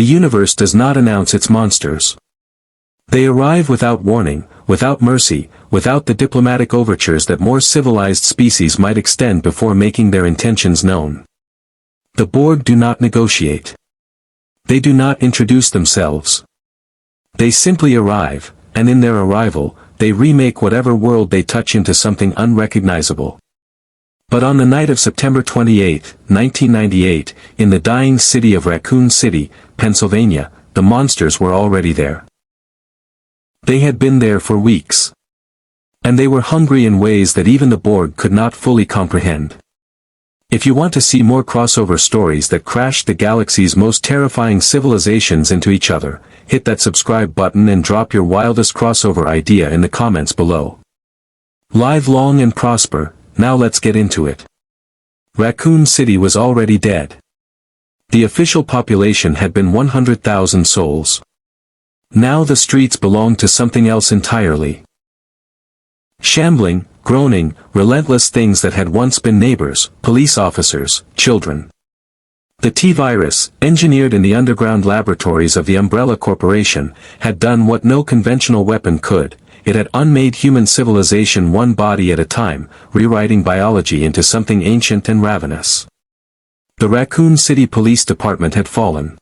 The universe does not announce its monsters. They arrive without warning, without mercy, without the diplomatic overtures that more civilized species might extend before making their intentions known. The Borg do not negotiate. They do not introduce themselves. They simply arrive, and in their arrival, they remake whatever world they touch into something unrecognizable. But on the night of September 28, 1998, in the dying city of Raccoon City, Pennsylvania, the monsters were already there. They had been there for weeks. And they were hungry in ways that even the Borg could not fully comprehend. If you want to see more crossover stories that crashed the galaxy's most terrifying civilizations into each other, hit that subscribe button and drop your wildest crossover idea in the comments below. Live long and prosper, now let's get into it. Raccoon City was already dead. The official population had been 100,000 souls. Now the streets belonged to something else entirely. Shambling, groaning, relentless things that had once been neighbors, police officers, children. The T-virus, engineered in the underground laboratories of the Umbrella Corporation, had done what no conventional weapon could. It had unmade human civilization one body at a time, rewriting biology into something ancient and ravenous. The Raccoon City Police Department had fallen.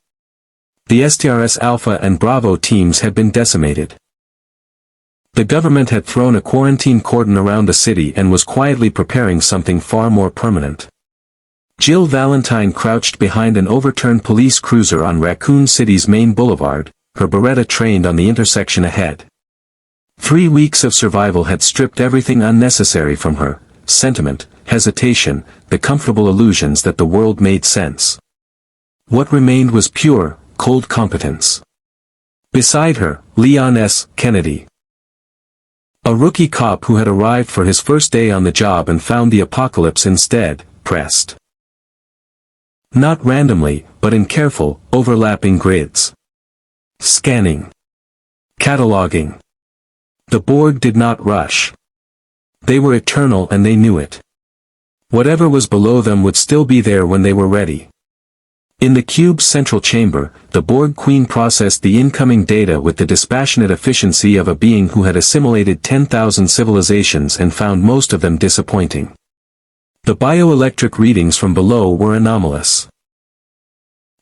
The STRS Alpha and Bravo teams had been decimated. The government had thrown a quarantine cordon around the city and was quietly preparing something far more permanent. Jill Valentine crouched behind an overturned police cruiser on Raccoon City's main boulevard, her Beretta trained on the intersection ahead. 3 weeks of survival had stripped everything unnecessary from her: sentiment, hesitation, the comfortable illusions that the world made sense. What remained was pure, cold competence. Beside her, Leon S. Kennedy. A rookie cop who had arrived for his first day on the job and found the apocalypse instead, pressed. Not randomly, but in careful, overlapping grids. Scanning. Cataloging. The Borg did not rush. They were eternal and they knew it. Whatever was below them would still be there when they were ready. In the cube's central chamber, the Borg Queen processed the incoming data with the dispassionate efficiency of a being who had assimilated 10,000 civilizations and found most of them disappointing. The bioelectric readings from below were anomalous.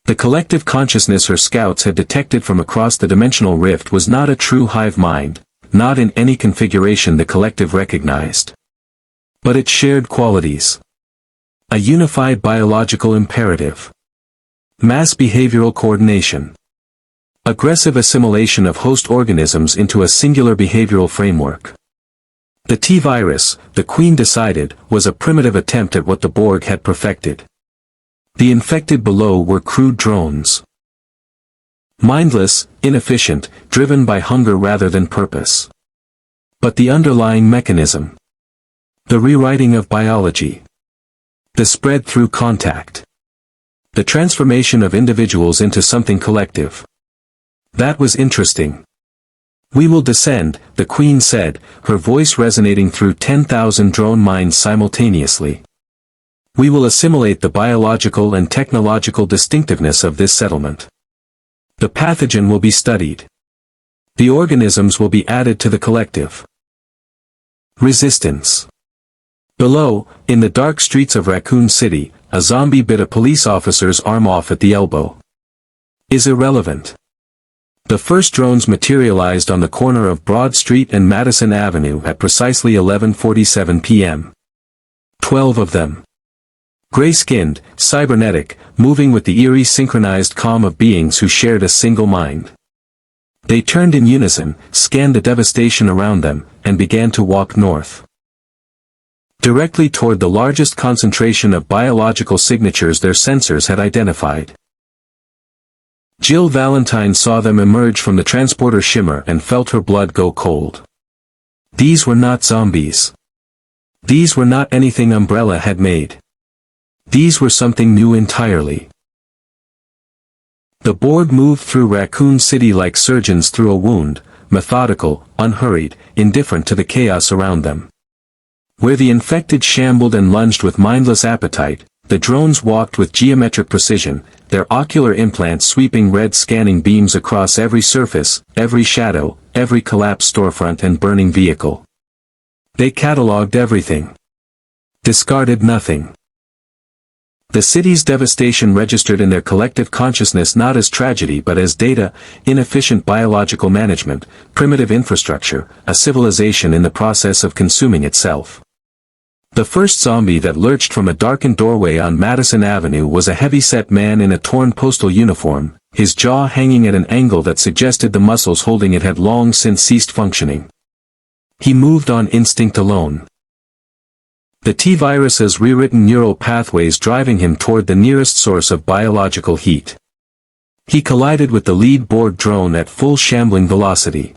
The collective consciousness her scouts had detected from across the dimensional rift was not a true hive mind, not in any configuration the collective recognized. But it shared qualities. A unified biological imperative. Mass behavioral coordination. Aggressive assimilation of host organisms into a singular behavioral framework. The T-virus, the Queen decided, was a primitive attempt at what the Borg had perfected. The infected below were crude drones. Mindless, inefficient, driven by hunger rather than purpose. But the underlying mechanism. The rewriting of biology. The spread through contact. The transformation of individuals into something collective. That was interesting. "We will descend," the Queen said, her voice resonating through 10,000 drone minds simultaneously. "We will assimilate the biological and technological distinctiveness of this settlement. The pathogen will be studied. The organisms will be added to the collective." Resistance. Below, in the dark streets of Raccoon City, a zombie bit a police officer's arm off at the elbow. Is irrelevant. The first drones materialized on the corner of Broad Street and Madison Avenue at precisely 11:47 p.m. 12 of them. Gray-skinned, cybernetic, moving with the eerie synchronized calm of beings who shared a single mind. They turned in unison, scanned the devastation around them, and began to walk north. Directly toward the largest concentration of biological signatures their sensors had identified. Jill Valentine saw them emerge from the transporter shimmer and felt her blood go cold. These were not zombies. These were not anything Umbrella had made. These were something new entirely. The Borg moved through Raccoon City like surgeons through a wound, methodical, unhurried, indifferent to the chaos around them. Where the infected shambled and lunged with mindless appetite, the drones walked with geometric precision, their ocular implants sweeping red scanning beams across every surface, every shadow, every collapsed storefront and burning vehicle. They catalogued everything. Discarded nothing. The city's devastation registered in their collective consciousness not as tragedy but as data, inefficient biological management, primitive infrastructure, a civilization in the process of consuming itself. The first zombie that lurched from a darkened doorway on Madison Avenue was a heavy-set man in a torn postal uniform, his jaw hanging at an angle that suggested the muscles holding it had long since ceased functioning. He moved on instinct alone. The T-virus's rewritten neural pathways driving him toward the nearest source of biological heat. He collided with the lead board drone at full shambling velocity.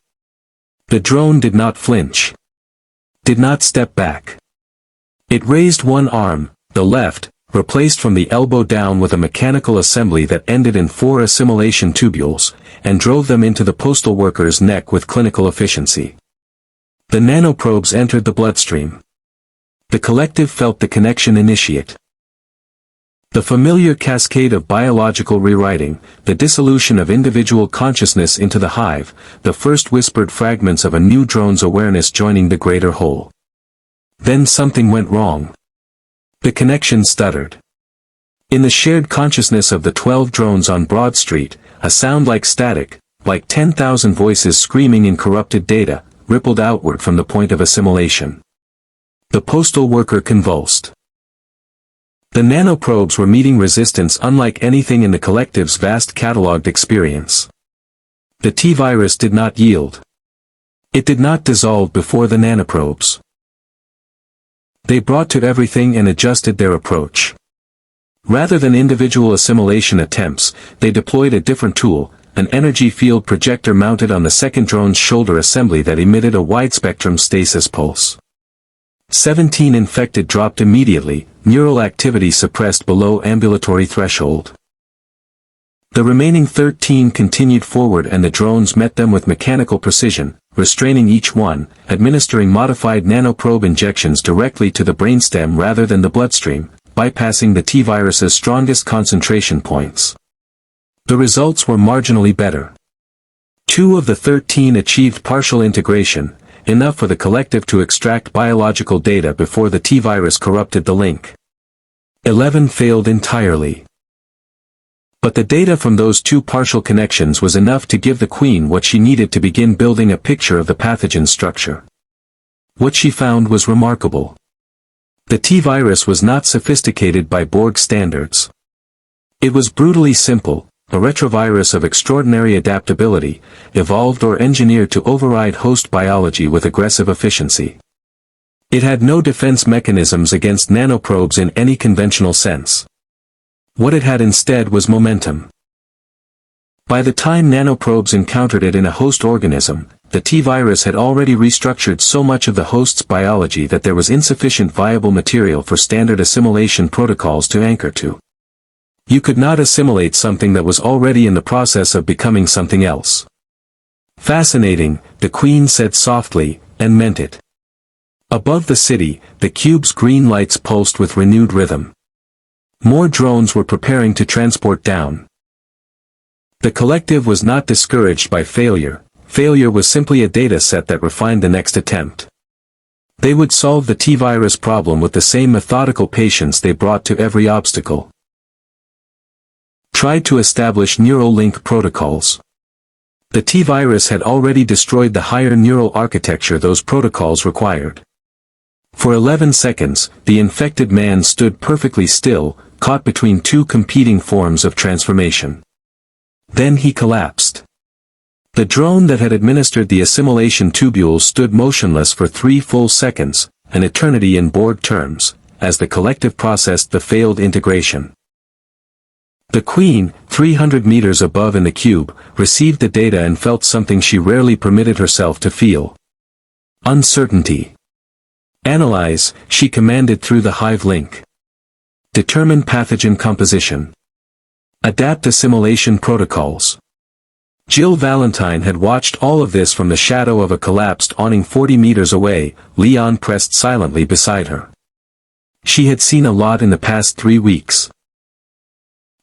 The drone did not flinch. Did not step back. It raised one arm, the left, replaced from the elbow down with a mechanical assembly that ended in 4 assimilation tubules, and drove them into the postal worker's neck with clinical efficiency. The nanoprobes entered the bloodstream. The collective felt the connection initiate. The familiar cascade of biological rewriting, the dissolution of individual consciousness into the hive, the first whispered fragments of a new drone's awareness joining the greater whole. Then something went wrong. The connection stuttered. In the shared consciousness of the 12 drones on Broad Street, a sound like static, like 10,000 voices screaming in corrupted data, rippled outward from the point of assimilation. The postal worker convulsed. The nanoprobes were meeting resistance unlike anything in the collective's vast catalogued experience. The T-virus did not yield. It did not dissolve before the nanoprobes. They brought to everything and adjusted their approach. Rather than individual assimilation attempts, they deployed a different tool, an energy field projector mounted on the second drone's shoulder assembly that emitted a wide-spectrum stasis pulse. 17 infected dropped immediately, neural activity suppressed below ambulatory threshold. The remaining 13 continued forward and the drones met them with mechanical precision, restraining each one, administering modified nanoprobe injections directly to the brainstem rather than the bloodstream, bypassing the T-virus's strongest concentration points. The results were marginally better. 2 of the 13 achieved partial integration, enough for the collective to extract biological data before the T-virus corrupted the link. 11 failed entirely. But the data from those 2 partial connections was enough to give the Queen what she needed to begin building a picture of the pathogen's structure. What she found was remarkable. The T-virus was not sophisticated by Borg standards. It was brutally simple, a retrovirus of extraordinary adaptability, evolved or engineered to override host biology with aggressive efficiency. It had no defense mechanisms against nanoprobes in any conventional sense. What it had instead was momentum. By the time nanoprobes encountered it in a host organism, the T-virus had already restructured so much of the host's biology that there was insufficient viable material for standard assimilation protocols to anchor to. You could not assimilate something that was already in the process of becoming something else. Fascinating, the Queen said softly, and meant it. Above the city, the cube's green lights pulsed with renewed rhythm. More drones were preparing to transport down. The collective was not discouraged by failure. Failure was simply a data set that refined the next attempt. They would solve the T-virus problem with the same methodical patience they brought to every obstacle. Tried to establish neural link protocols. The T-virus had already destroyed the higher neural architecture those protocols required. For 11 seconds, the infected man stood perfectly still, caught between 2 competing forms of transformation. Then he collapsed. The drone that had administered the assimilation tubules stood motionless for 3 full seconds, an eternity in Borg terms, as the collective processed the failed integration. The Queen, 300 meters above in the cube, received the data and felt something she rarely permitted herself to feel. Uncertainty. Analyze, she commanded through the hive link. Determine pathogen composition. Adapt assimilation protocols. Jill Valentine had watched all of this from the shadow of a collapsed awning 40 meters away. Leon pressed silently beside her. She had seen a lot in the past 3 weeks.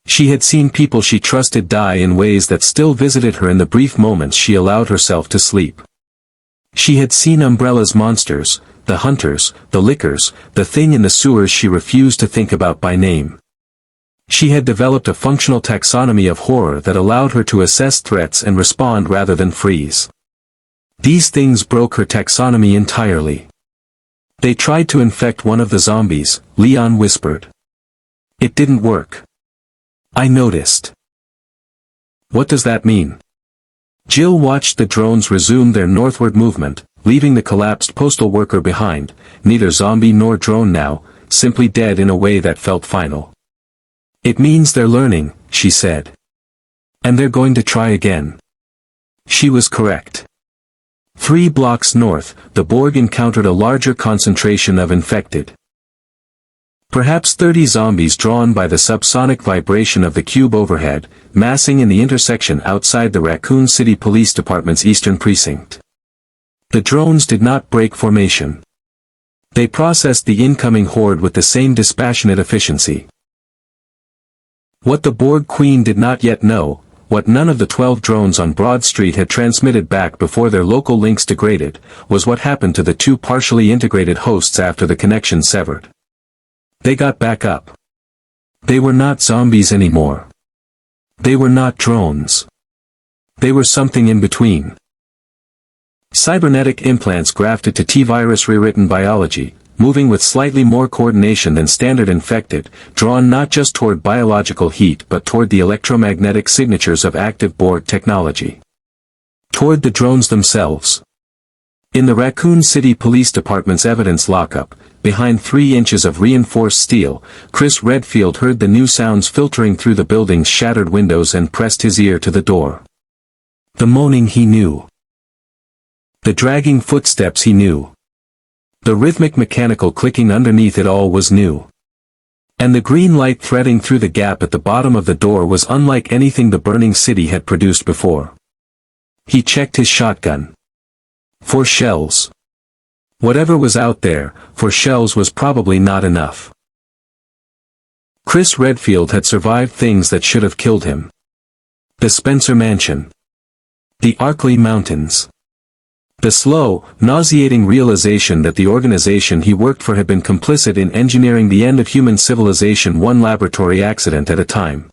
She had seen people she trusted die in ways that still visited her in the brief moments she allowed herself to sleep. She had seen Umbrella's monsters, the hunters, the lickers, the thing in the sewers she refused to think about by name. She had developed a functional taxonomy of horror that allowed her to assess threats and respond rather than freeze. These things broke her taxonomy entirely. They tried to infect one of the zombies, Leon whispered. It didn't work. I noticed. What does that mean? Jill watched the drones resume their northward movement, leaving the collapsed postal worker behind, neither zombie nor drone now, simply dead in a way that felt final. It means they're learning, she said. And they're going to try again. She was correct. 3 blocks north, the Borg encountered a larger concentration of infected. Perhaps 30 zombies drawn by the subsonic vibration of the cube overhead, massing in the intersection outside the Raccoon City Police Department's eastern precinct. The drones did not break formation. They processed the incoming horde with the same dispassionate efficiency. What the Borg Queen did not yet know, what none of the 12 drones on Broad Street had transmitted back before their local links degraded, was what happened to the 2 partially integrated hosts after the connection severed. They got back up. They were not zombies anymore. They were not drones. They were something in between. Cybernetic implants grafted to T-virus rewritten biology, moving with slightly more coordination than standard infected, drawn not just toward biological heat but toward the electromagnetic signatures of active Borg technology. Toward the drones themselves. In the Raccoon City Police Department's evidence lockup, behind 3 inches of reinforced steel, Chris Redfield heard the new sounds filtering through the building's shattered windows and pressed his ear to the door. The moaning he knew. The dragging footsteps he knew. The rhythmic mechanical clicking underneath it all was new. And the green light threading through the gap at the bottom of the door was unlike anything the burning city had produced before. He checked his shotgun. For shells. Whatever was out there, for shells was probably not enough. Chris Redfield had survived things that should have killed him. The Spencer Mansion. The Arkley Mountains. The slow, nauseating realization that the organization he worked for had been complicit in engineering the end of human civilization one laboratory accident at a time.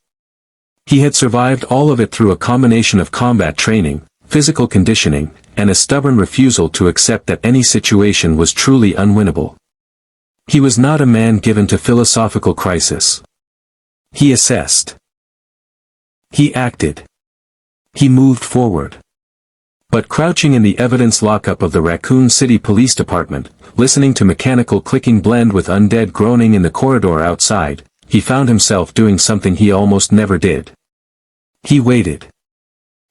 He had survived all of it through a combination of combat training, physical conditioning, and a stubborn refusal to accept that any situation was truly unwinnable. He was not a man given to philosophical crisis. He assessed. He acted. He moved forward. But crouching in the evidence lockup of the Raccoon City Police Department, listening to mechanical clicking blend with undead groaning in the corridor outside, he found himself doing something he almost never did. He waited.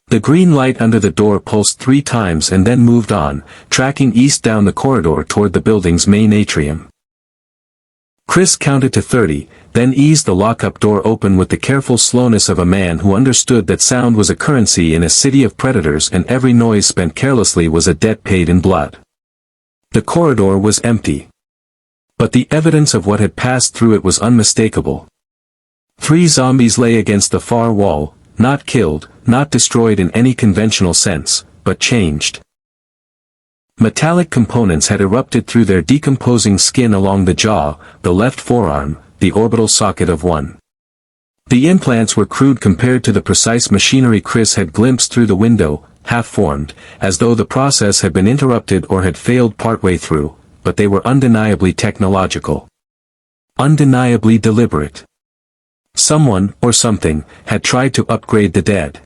The green light under the door pulsed 3 times and then moved on, tracking east down the corridor toward the building's main atrium. Chris counted to 30, then eased the lockup door open with the careful slowness of a man who understood that sound was a currency in a city of predators and every noise spent carelessly was a debt paid in blood. The corridor was empty. But the evidence of what had passed through it was unmistakable. 3 zombies lay against the far wall, not killed, not destroyed in any conventional sense, but changed. Metallic components had erupted through their decomposing skin along the jaw, the left forearm, the orbital socket of one. The implants were crude compared to the precise machinery Chris had glimpsed through the window, half-formed, as though the process had been interrupted or had failed partway through, but they were undeniably technological. Undeniably deliberate. Someone, or something, had tried to upgrade the dead.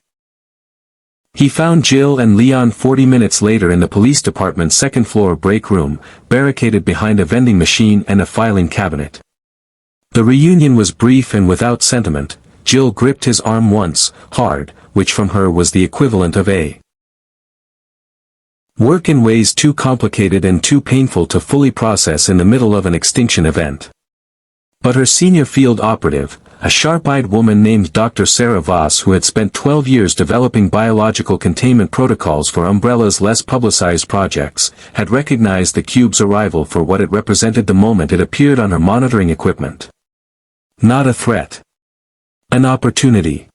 He found Jill and Leon 40 minutes later in the police department's second-floor break room, barricaded behind a vending machine and a filing cabinet. The reunion was brief and without sentiment. Jill gripped his arm once, hard, which from her was the equivalent of a work in ways too complicated and too painful to fully process in the middle of an extinction event. But her senior field operative, a sharp-eyed woman named Dr. Sarah Voss, who had spent 12 years developing biological containment protocols for Umbrella's less publicized projects, had recognized the cube's arrival for what it represented the moment it appeared on her monitoring equipment. Not a threat. An opportunity.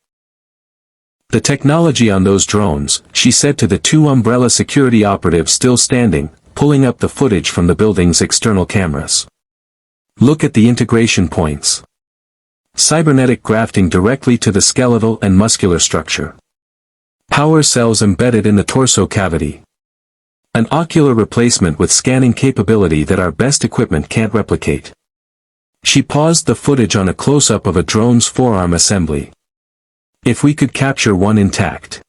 The technology on those drones, she said to the two Umbrella security operatives still standing, pulling up the footage from the building's external cameras. Look at the integration points. Cybernetic grafting directly to the skeletal and muscular structure. Power cells embedded in the torso cavity. An ocular replacement with scanning capability that our best equipment can't replicate. She paused the footage on a close-up of a drone's forearm assembly. If we could capture one intact.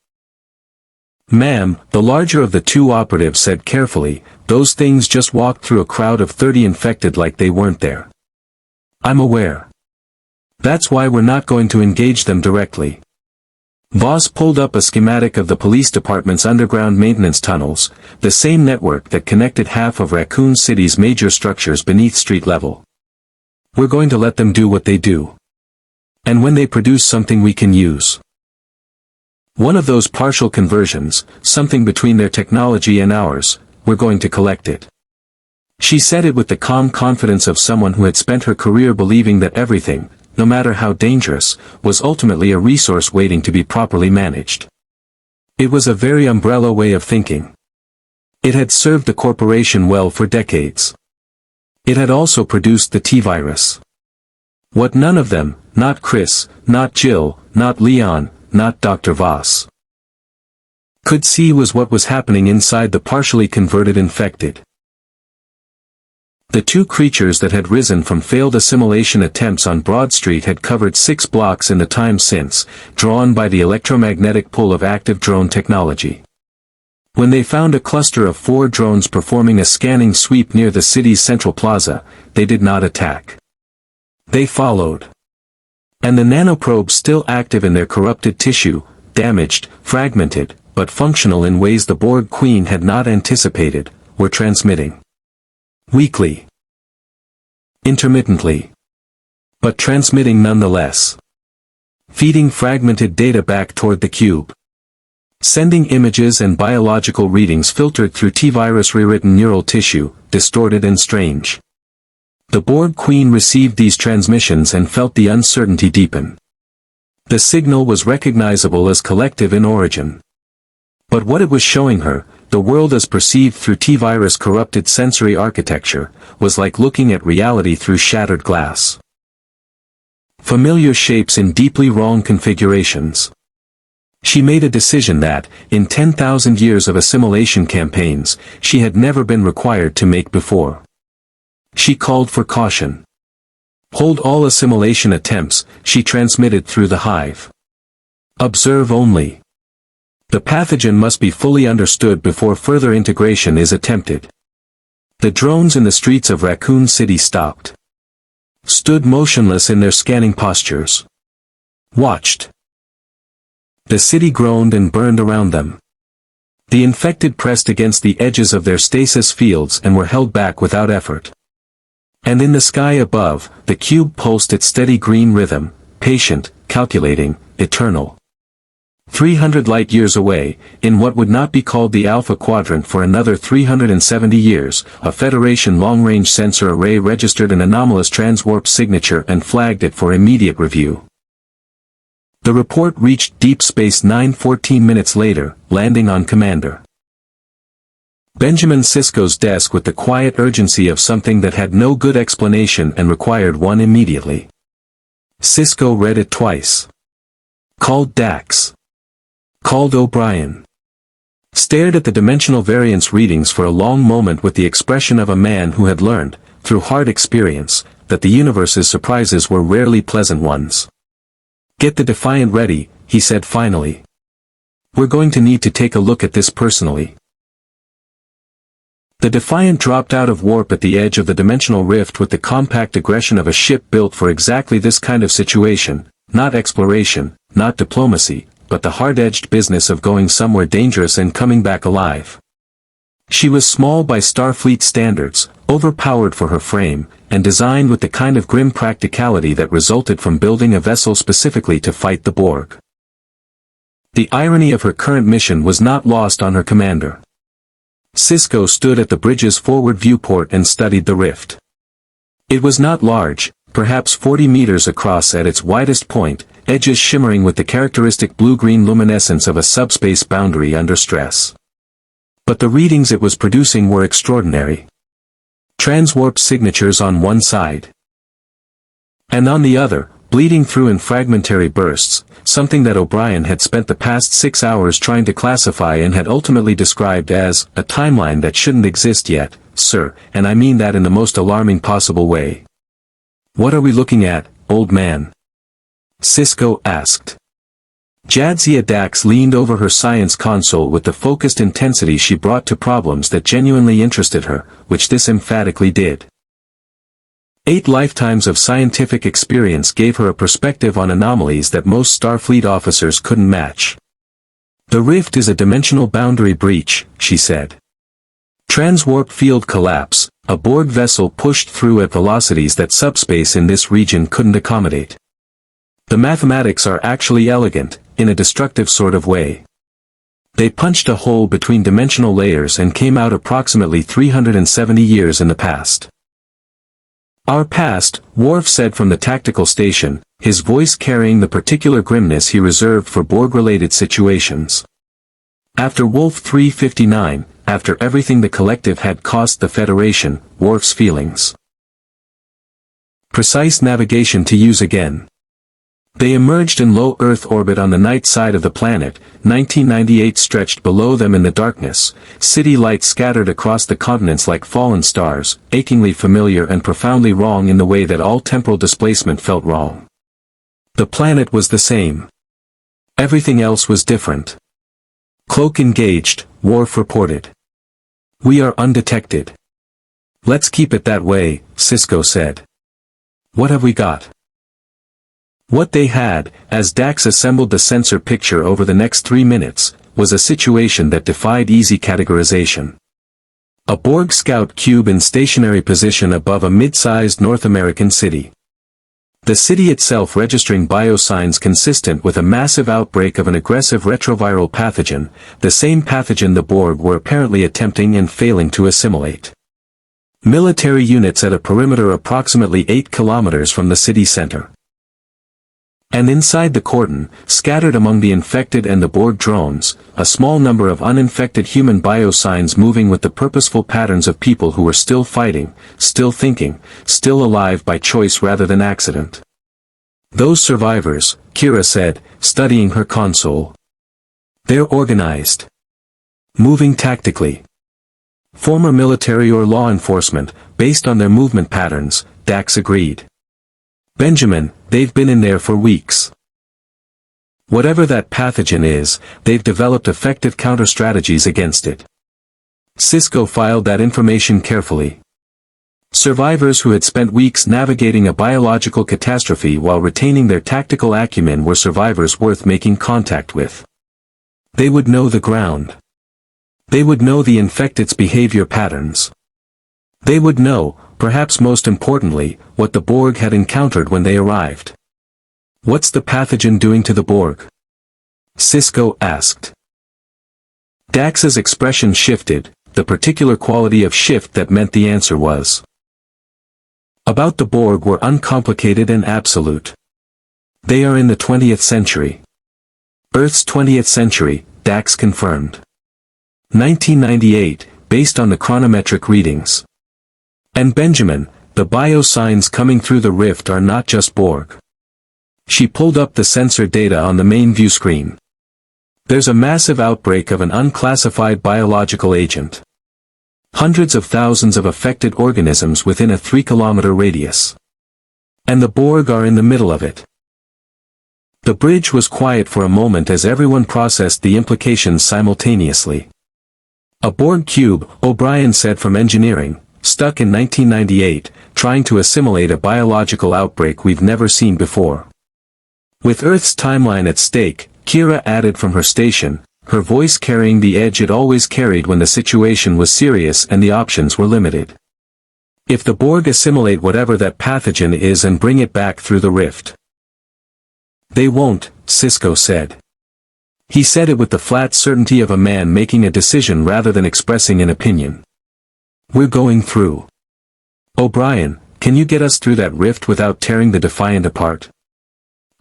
Ma'am, the larger of the two operatives said carefully, those things just walked through a crowd of 30 infected like they weren't there. I'm aware. That's why we're not going to engage them directly. Voss pulled up a schematic of the police department's underground maintenance tunnels, the same network that connected half of Raccoon City's major structures beneath street level. We're going to let them do what they do. And when they produce something we can use. One of those partial conversions, something between their technology and ours, we're going to collect it. She said it with the calm confidence of someone who had spent her career believing that everything, no matter how dangerous, was ultimately a resource waiting to be properly managed. It was a very Umbrella way of thinking. It had served the corporation well for decades. It had also produced the T-virus. What none of them, not Chris, not Jill, not Leon, not Dr. Voss, could see was what was happening inside the partially converted infected. The two creatures that had risen from failed assimilation attempts on Broad Street had covered 6 blocks in the time since, drawn by the electromagnetic pull of active drone technology. When they found a cluster of 4 drones performing a scanning sweep near the city's central plaza, they did not attack. They followed. And the nanoprobes still active in their corrupted tissue, damaged, fragmented, but functional in ways the Borg Queen had not anticipated, were transmitting. Weakly. Intermittently. But transmitting nonetheless. Feeding fragmented data back toward the cube. Sending images and biological readings filtered through T-virus rewritten neural tissue, distorted and strange. The Borg Queen received these transmissions and felt the uncertainty deepen. The signal was recognizable as collective in origin. But what it was showing her, the world as perceived through T-virus corrupted sensory architecture, was like looking at reality through shattered glass. Familiar shapes in deeply wrong configurations. She made a decision that, in 10,000 years of assimilation campaigns, she had never been required to make before. She called for caution. Hold all assimilation attempts, she transmitted through the hive. Observe only. The pathogen must be fully understood before further integration is attempted. The drones in the streets of Raccoon City stopped. Stood motionless in their scanning postures. Watched. The city groaned and burned around them. The infected pressed against the edges of their stasis fields and were held back without effort. And in the sky above, the cube pulsed its steady green rhythm, patient, calculating, eternal. 300 light-years away, in what would not be called the Alpha Quadrant for another 370 years, a Federation long-range sensor array registered an anomalous transwarp signature and flagged it for immediate review. The report reached Deep Space 9 14 minutes later, landing on Commander Benjamin Sisko's desk with the quiet urgency of something that had no good explanation and required one immediately. Sisko read it twice. Called Dax. Called O'Brien. Stared at the dimensional variance readings for a long moment with the expression of a man who had learned, through hard experience, that the universe's surprises were rarely pleasant ones. Get the Defiant ready, he said finally. We're going to need to take a look at this personally. The Defiant dropped out of warp at the edge of the dimensional rift with the compact aggression of a ship built for exactly this kind of situation, not exploration, not diplomacy, but the hard-edged business of going somewhere dangerous and coming back alive. She was small by Starfleet standards, overpowered for her frame, and designed with the kind of grim practicality that resulted from building a vessel specifically to fight the Borg. The irony of her current mission was not lost on her commander. Sisko stood at the bridge's forward viewport and studied the rift. It was not large, perhaps 40 meters across at its widest point, edges shimmering with the characteristic blue-green luminescence of a subspace boundary under stress. But the readings it was producing were extraordinary. Transwarp signatures on one side. And on the other, bleeding through in fragmentary bursts, something that O'Brien had spent the past 6 hours trying to classify and had ultimately described as a timeline that shouldn't exist yet, sir, and I mean that in the most alarming possible way. What are we looking at, old man? Sisko asked. Jadzia Dax leaned over her science console with the focused intensity she brought to problems that genuinely interested her, which this emphatically did. 8 lifetimes of scientific experience gave her a perspective on anomalies that most Starfleet officers couldn't match. The rift is a dimensional boundary breach, she said. Transwarp field collapse, a Borg vessel pushed through at velocities that subspace in this region couldn't accommodate. The mathematics are actually elegant, in a destructive sort of way. They punched a hole between dimensional layers and came out approximately 370 years in the past. Our past, Worf said from the tactical station, his voice carrying the particular grimness he reserved for Borg-related situations. After Wolf 359, after everything the collective had cost the Federation, Worf's feelings. Precise navigation to use again. They emerged in low Earth orbit on the night side of the planet, 1998 stretched below them in the darkness, city lights scattered across the continents like fallen stars, achingly familiar and profoundly wrong in the way that all temporal displacement felt wrong. The planet was the same. Everything else was different. Cloak engaged, Worf reported. We are undetected. Let's keep it that way, Sisko said. What have we got? What they had, as Dax assembled the sensor picture over the next 3 minutes, was a situation that defied easy categorization. A Borg scout cube in stationary position above a mid-sized North American city. The city itself registering biosigns consistent with a massive outbreak of an aggressive retroviral pathogen, the same pathogen the Borg were apparently attempting and failing to assimilate. Military units at a perimeter approximately 8 kilometers from the city center. And inside the cordon, scattered among the infected and the Borg drones, a small number of uninfected human biosigns moving with the purposeful patterns of people who were still fighting, still thinking, still alive by choice rather than accident. Those survivors, Kira said, studying her console. They're organized. Moving tactically. Former military or law enforcement, based on their movement patterns, Dax agreed. Benjamin, they've been in there for weeks. Whatever that pathogen is, they've developed effective counter-strategies against it. Sisko filed that information carefully. Survivors who had spent weeks navigating a biological catastrophe while retaining their tactical acumen were survivors worth making contact with. They would know the ground. They would know the infected's behavior patterns. They would know, perhaps most importantly, what the Borg had encountered when they arrived. What's the pathogen doing to the Borg? Sisko asked. Dax's expression shifted, the particular quality of shift that meant the answer was. About the Borg were uncomplicated and absolute. They are in the 20th century. Earth's 20th century, Dax confirmed. 1998, based on the chronometric readings. And Benjamin, the biosigns coming through the rift are not just Borg. She pulled up the sensor data on the main view screen. There's a massive outbreak of an unclassified biological agent. Hundreds of thousands of affected organisms within a 3-kilometer radius. And the Borg are in the middle of it. The bridge was quiet for a moment as everyone processed the implications simultaneously. A Borg cube, O'Brien said from engineering, stuck in 1998, trying to assimilate a biological outbreak we've never seen before. With Earth's timeline at stake, Kira added from her station, her voice carrying the edge it always carried when the situation was serious and the options were limited. If the Borg assimilate whatever that pathogen is and bring it back through the rift. They won't, Sisko said. He said it with the flat certainty of a man making a decision rather than expressing an opinion. We're going through. O'Brien, can you get us through that rift without tearing the Defiant apart?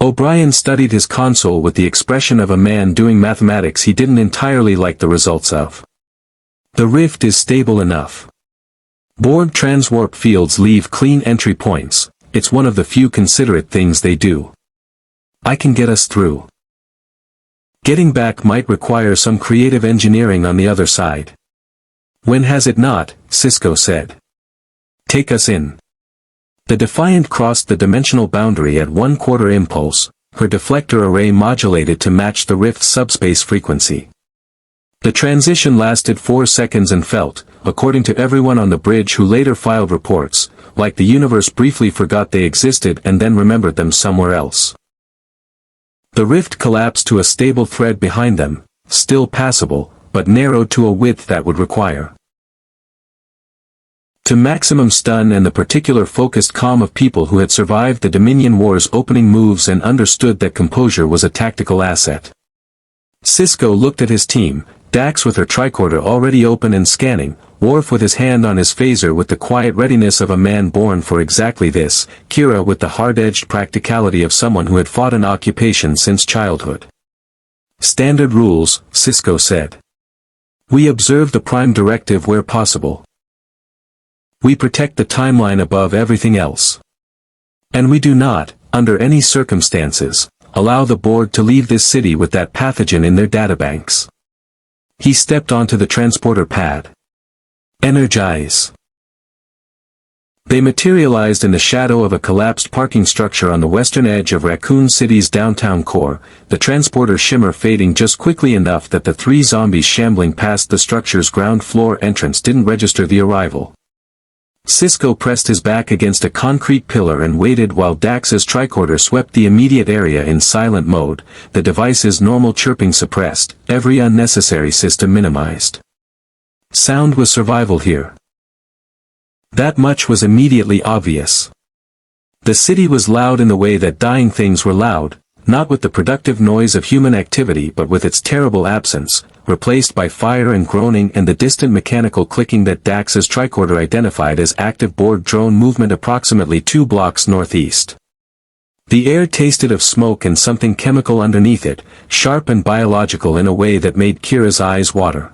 O'Brien studied his console with the expression of a man doing mathematics he didn't entirely like the results of. The rift is stable enough. Borg transwarp fields leave clean entry points, it's one of the few considerate things they do. I can get us through. Getting back might require some creative engineering on the other side. When has it not, Sisko said. Take us in. The Defiant crossed the dimensional boundary at 1/4 impulse, her deflector array modulated to match the rift's subspace frequency. The transition lasted 4 seconds and felt, according to everyone on the bridge who later filed reports, like the universe briefly forgot they existed and then remembered them somewhere else. The rift collapsed to a stable thread behind them, still passable, but narrowed to a width that would require. To maximum stun and the particular focused calm of people who had survived the Dominion War's opening moves and understood that composure was a tactical asset. Sisko looked at his team, Dax with her tricorder already open and scanning, Worf with his hand on his phaser with the quiet readiness of a man born for exactly this, Kira with the hard-edged practicality of someone who had fought an occupation since childhood. Standard rules, Sisko said. We observe the Prime Directive where possible. We protect the timeline above everything else. And we do not, under any circumstances, allow the Borg to leave this city with that pathogen in their databanks. He stepped onto the transporter pad. Energize. They materialized in the shadow of a collapsed parking structure on the western edge of Raccoon City's downtown core, the transporter shimmer fading just quickly enough that the 3 zombies shambling past the structure's ground floor entrance didn't register the arrival. Sisko pressed his back against a concrete pillar and waited while Dax's tricorder swept the immediate area in silent mode, the device's normal chirping suppressed, every unnecessary system minimized. Sound was survival here. That much was immediately obvious. The city was loud in the way that dying things were loud, not with the productive noise of human activity but with its terrible absence, replaced by fire and groaning and the distant mechanical clicking that Dax's tricorder identified as active Borg drone movement approximately 2 blocks northeast. The air tasted of smoke and something chemical underneath it, sharp and biological in a way that made Kira's eyes water.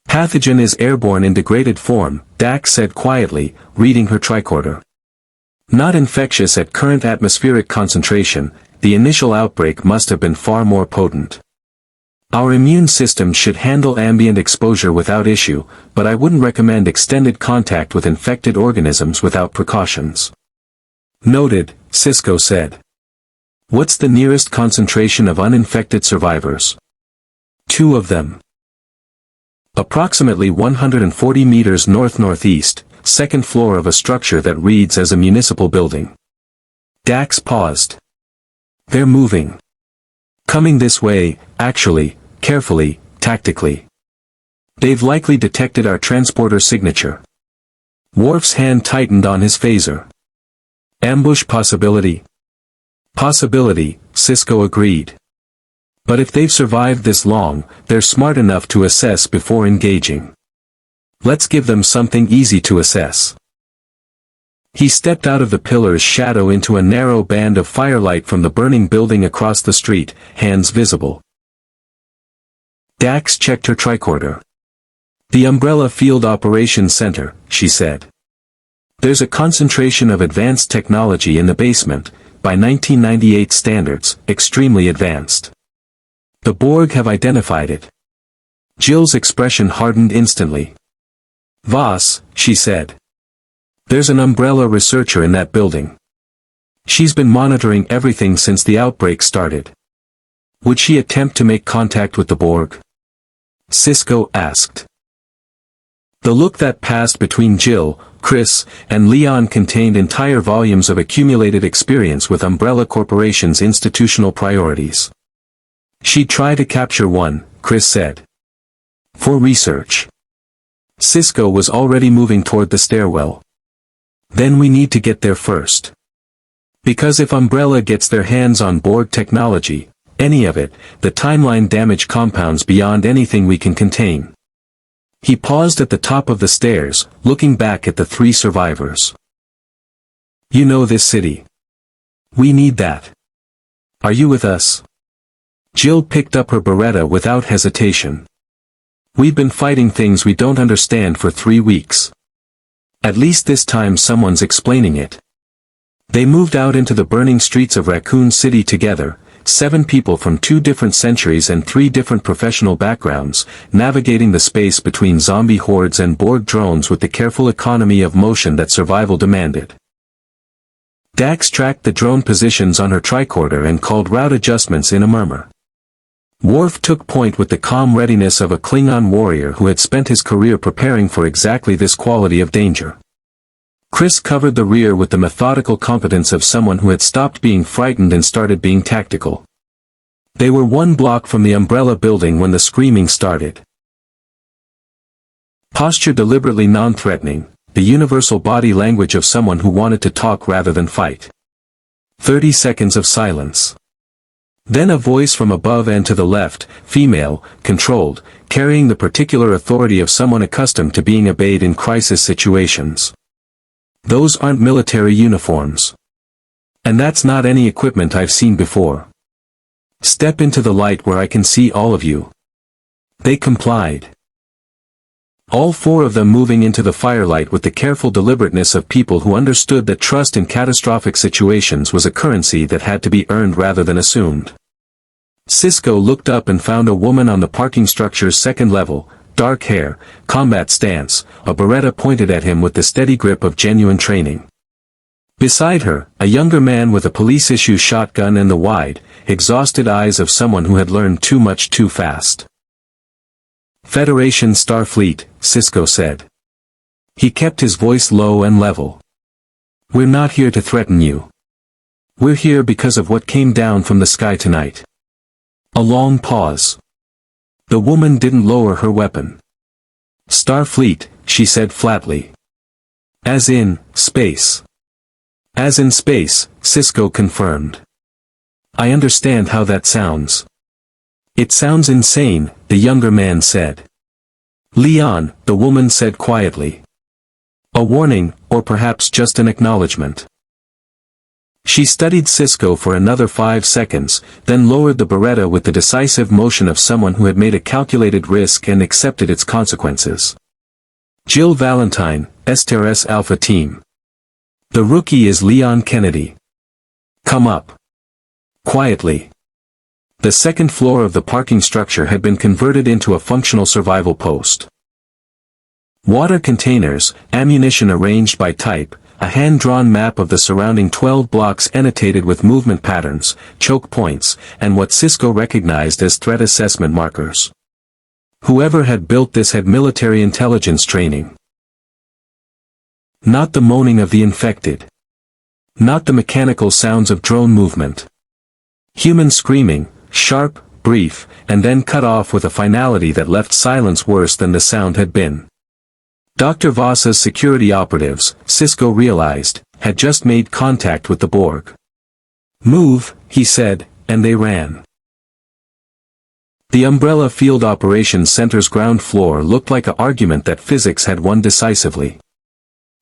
Pathogen is airborne in degraded form, Dax said quietly, reading her tricorder. Not infectious at current atmospheric concentration, the initial outbreak must have been far more potent. Our immune system should handle ambient exposure without issue, but I wouldn't recommend extended contact with infected organisms without precautions. Noted, Sisko said. What's the nearest concentration of uninfected survivors? 2 of them. Approximately 140 meters north-northeast, second floor of a structure that reads as a municipal building. Dax paused. They're moving. Coming this way, actually, carefully, tactically. They've likely detected our transporter signature. Worf's hand tightened on his phaser. Ambush possibility? Possibility, Sisko agreed. But if they've survived this long, they're smart enough to assess before engaging. Let's give them something easy to assess. He stepped out of the pillar's shadow into a narrow band of firelight from the burning building across the street, hands visible. Dax checked her tricorder. The Umbrella Field Operations Center, she said. There's a concentration of advanced technology in the basement, by 1998 standards, extremely advanced. The Borg have identified it. Jill's expression hardened instantly. Voss, she said. There's an Umbrella researcher in that building. She's been monitoring everything since the outbreak started. Would she attempt to make contact with the Borg? Sisko asked. The look that passed between Jill, Chris, and Leon contained entire volumes of accumulated experience with Umbrella Corporation's institutional priorities. She'd try to capture one, Chris said. For research. Cisco was already moving toward the stairwell. Then we need to get there first. Because if Umbrella gets their hands on Borg technology, any of it, the timeline damage compounds beyond anything we can contain. He paused at the top of the stairs, looking back at the three survivors. You know this city. We need that. Are you with us? Jill picked up her Beretta without hesitation. We've been fighting things we don't understand for 3 weeks. At least this time someone's explaining it. They moved out into the burning streets of Raccoon City together, 7 people from 2 different centuries and 3 different professional backgrounds, navigating the space between zombie hordes and Borg drones with the careful economy of motion that survival demanded. Dax tracked the drone positions on her tricorder and called route adjustments in a murmur. Worf took point with the calm readiness of a Klingon warrior who had spent his career preparing for exactly this quality of danger. Chris covered the rear with the methodical competence of someone who had stopped being frightened and started being tactical. They were 1 block from the Umbrella building when the screaming started. Posture deliberately non-threatening, the universal body language of someone who wanted to talk rather than fight. 30 seconds of silence. Then a voice from above and to the left, female, controlled, carrying the particular authority of someone accustomed to being obeyed in crisis situations. Those aren't military uniforms. And that's not any equipment I've seen before. Step into the light where I can see all of you. They complied. All 4 of them moving into the firelight with the careful deliberateness of people who understood that trust in catastrophic situations was a currency that had to be earned rather than assumed. Cisco looked up and found a woman on the parking structure's 2nd level, dark hair, combat stance, a Beretta pointed at him with the steady grip of genuine training. Beside her, a younger man with a police-issue shotgun and the wide, exhausted eyes of someone who had learned too much too fast. Federation Starfleet, Cisco said. He kept his voice low and level. We're not here to threaten you. We're here because of what came down from the sky tonight. A long pause. The woman didn't lower her weapon. Starfleet, she said flatly. As in, space. As in space, Cisco confirmed. I understand how that sounds. It sounds insane, the younger man said. Leon, the woman said quietly. A warning, or perhaps just an acknowledgement. She studied Cisco for another 5 seconds, then lowered the Beretta with the decisive motion of someone who had made a calculated risk and accepted its consequences. Jill Valentine, STRS Alpha Team. The rookie is Leon Kennedy. Come up. Quietly. The 2nd floor of the parking structure had been converted into a functional survival post. Water containers, ammunition arranged by type, a hand-drawn map of the surrounding 12 blocks annotated with movement patterns, choke points, and what Cisco recognized as threat assessment markers. Whoever had built this had military intelligence training. Not the moaning of the infected. Not the mechanical sounds of drone movement. Human screaming, sharp, brief, and then cut off with a finality that left silence worse than the sound had been. Dr. Voss's security operatives, Cisco realized, had just made contact with the Borg. Move, he said, and they ran. The Umbrella Field Operations Center's ground floor looked like an argument that physics had won decisively.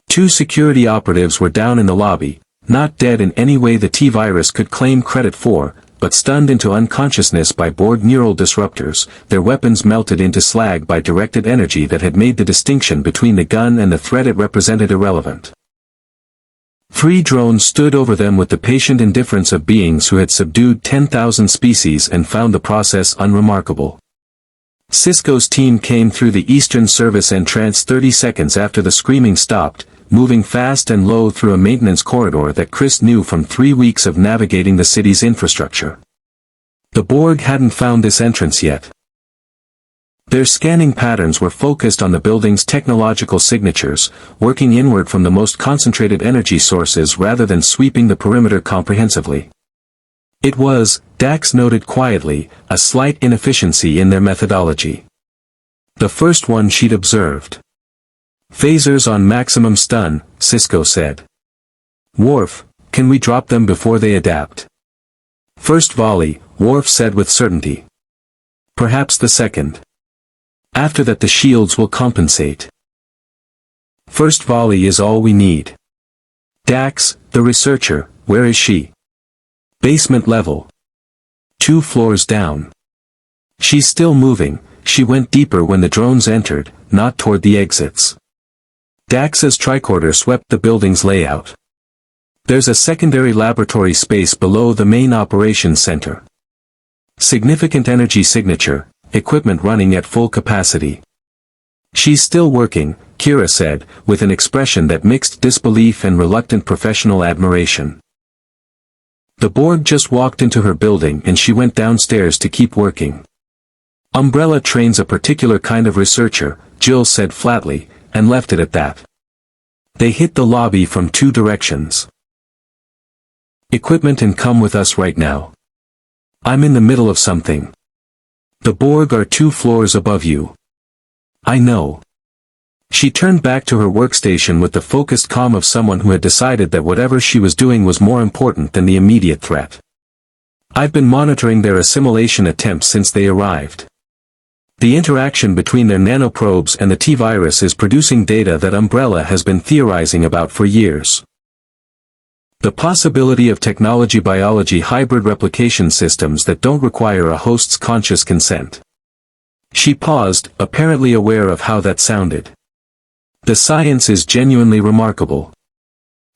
2 security operatives were down in the lobby, not dead in any way the T-virus could claim credit for, but stunned into unconsciousness by Borg neural disruptors, their weapons melted into slag by directed energy that had made the distinction between the gun and the threat it represented irrelevant. 3 drones stood over them with the patient indifference of beings who had subdued 10,000 species and found the process unremarkable. Cisco's team came through the Eastern Service entrance 30 seconds after the screaming stopped, moving fast and low through a maintenance corridor that Chris knew from 3 weeks of navigating the city's infrastructure. The Borg hadn't found this entrance yet. Their scanning patterns were focused on the building's technological signatures, working inward from the most concentrated energy sources rather than sweeping the perimeter comprehensively. It was, Dax noted quietly, a slight inefficiency in their methodology. The first one she'd observed. Phasers on maximum stun, Cisco said. Worf, can we drop them before they adapt? First volley, Worf said with certainty. Perhaps the second. After that the shields will compensate. First volley is all we need. Dax, the researcher, where is she? Basement level. 2 floors down. She's still moving. She went deeper when the drones entered, not toward the exits. Dax's tricorder swept the building's layout. There's a secondary laboratory space below the main operations center. Significant energy signature, equipment running at full capacity. She's still working, Kira said, with an expression that mixed disbelief and reluctant professional admiration. The Borg just walked into her building and she went downstairs to keep working. Umbrella trains a particular kind of researcher, Jill said flatly, and left it at that. They hit the lobby from 2 directions. Equipment and come with us right now. I'm in the middle of something. The Borg are 2 floors above you. I know. She turned back to her workstation with the focused calm of someone who had decided that whatever she was doing was more important than the immediate threat. I've been monitoring their assimilation attempts since they arrived. The interaction between their nanoprobes and the T-virus is producing data that Umbrella has been theorizing about for years. The possibility of technology-biology hybrid replication systems that don't require a host's conscious consent. She paused, apparently aware of how that sounded. The science is genuinely remarkable.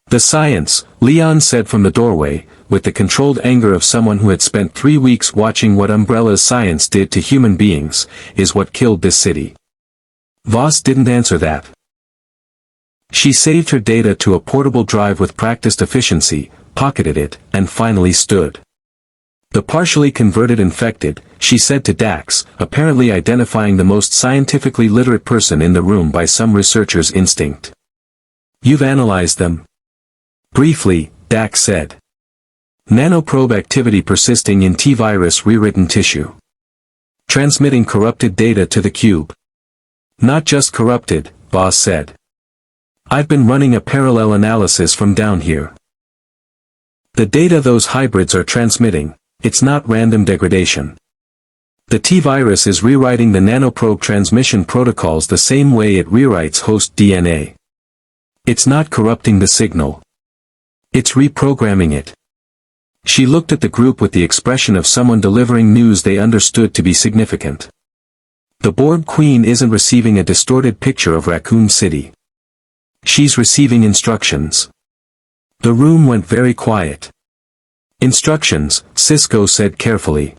The science, Leon said from the doorway, with the controlled anger of someone who had spent 3 weeks watching what Umbrella's science did to human beings, is what killed this city. Voss didn't answer that. She saved her data to a portable drive with practiced efficiency, pocketed it, and finally stood. The partially converted infected, she said to Dax, apparently identifying the most scientifically literate person in the room by some researcher's instinct. You've analyzed them? Briefly, Dax said. Nanoprobe activity persisting in T-virus rewritten tissue. Transmitting corrupted data to the cube. Not just corrupted, Voss said. I've been running a parallel analysis from down here. The data those hybrids are transmitting, it's not random degradation. The T-virus is rewriting the nanoprobe transmission protocols the same way it rewrites host DNA. It's not corrupting the signal. It's reprogramming it. She looked at the group with the expression of someone delivering news they understood to be significant. The Borg Queen isn't receiving a distorted picture of Raccoon City. She's receiving instructions. The room went very quiet. Instructions, Cisco said carefully.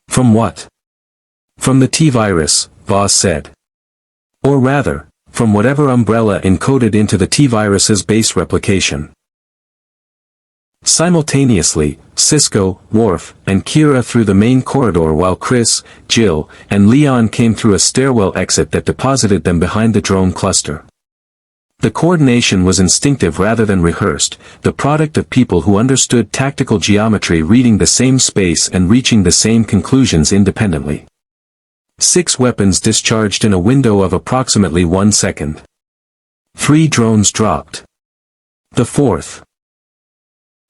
From what? From the T-virus, Voss said. Or rather, from whatever Umbrella encoded into the T-virus's base replication. Simultaneously, Cisco, Worf, and Kira through the main corridor while Chris, Jill, and Leon came through a stairwell exit that deposited them behind the drone cluster. The coordination was instinctive rather than rehearsed, the product of people who understood tactical geometry reading the same space and reaching the same conclusions independently. 6 weapons discharged in a window of approximately 1 second. 3 drones dropped. The 4th,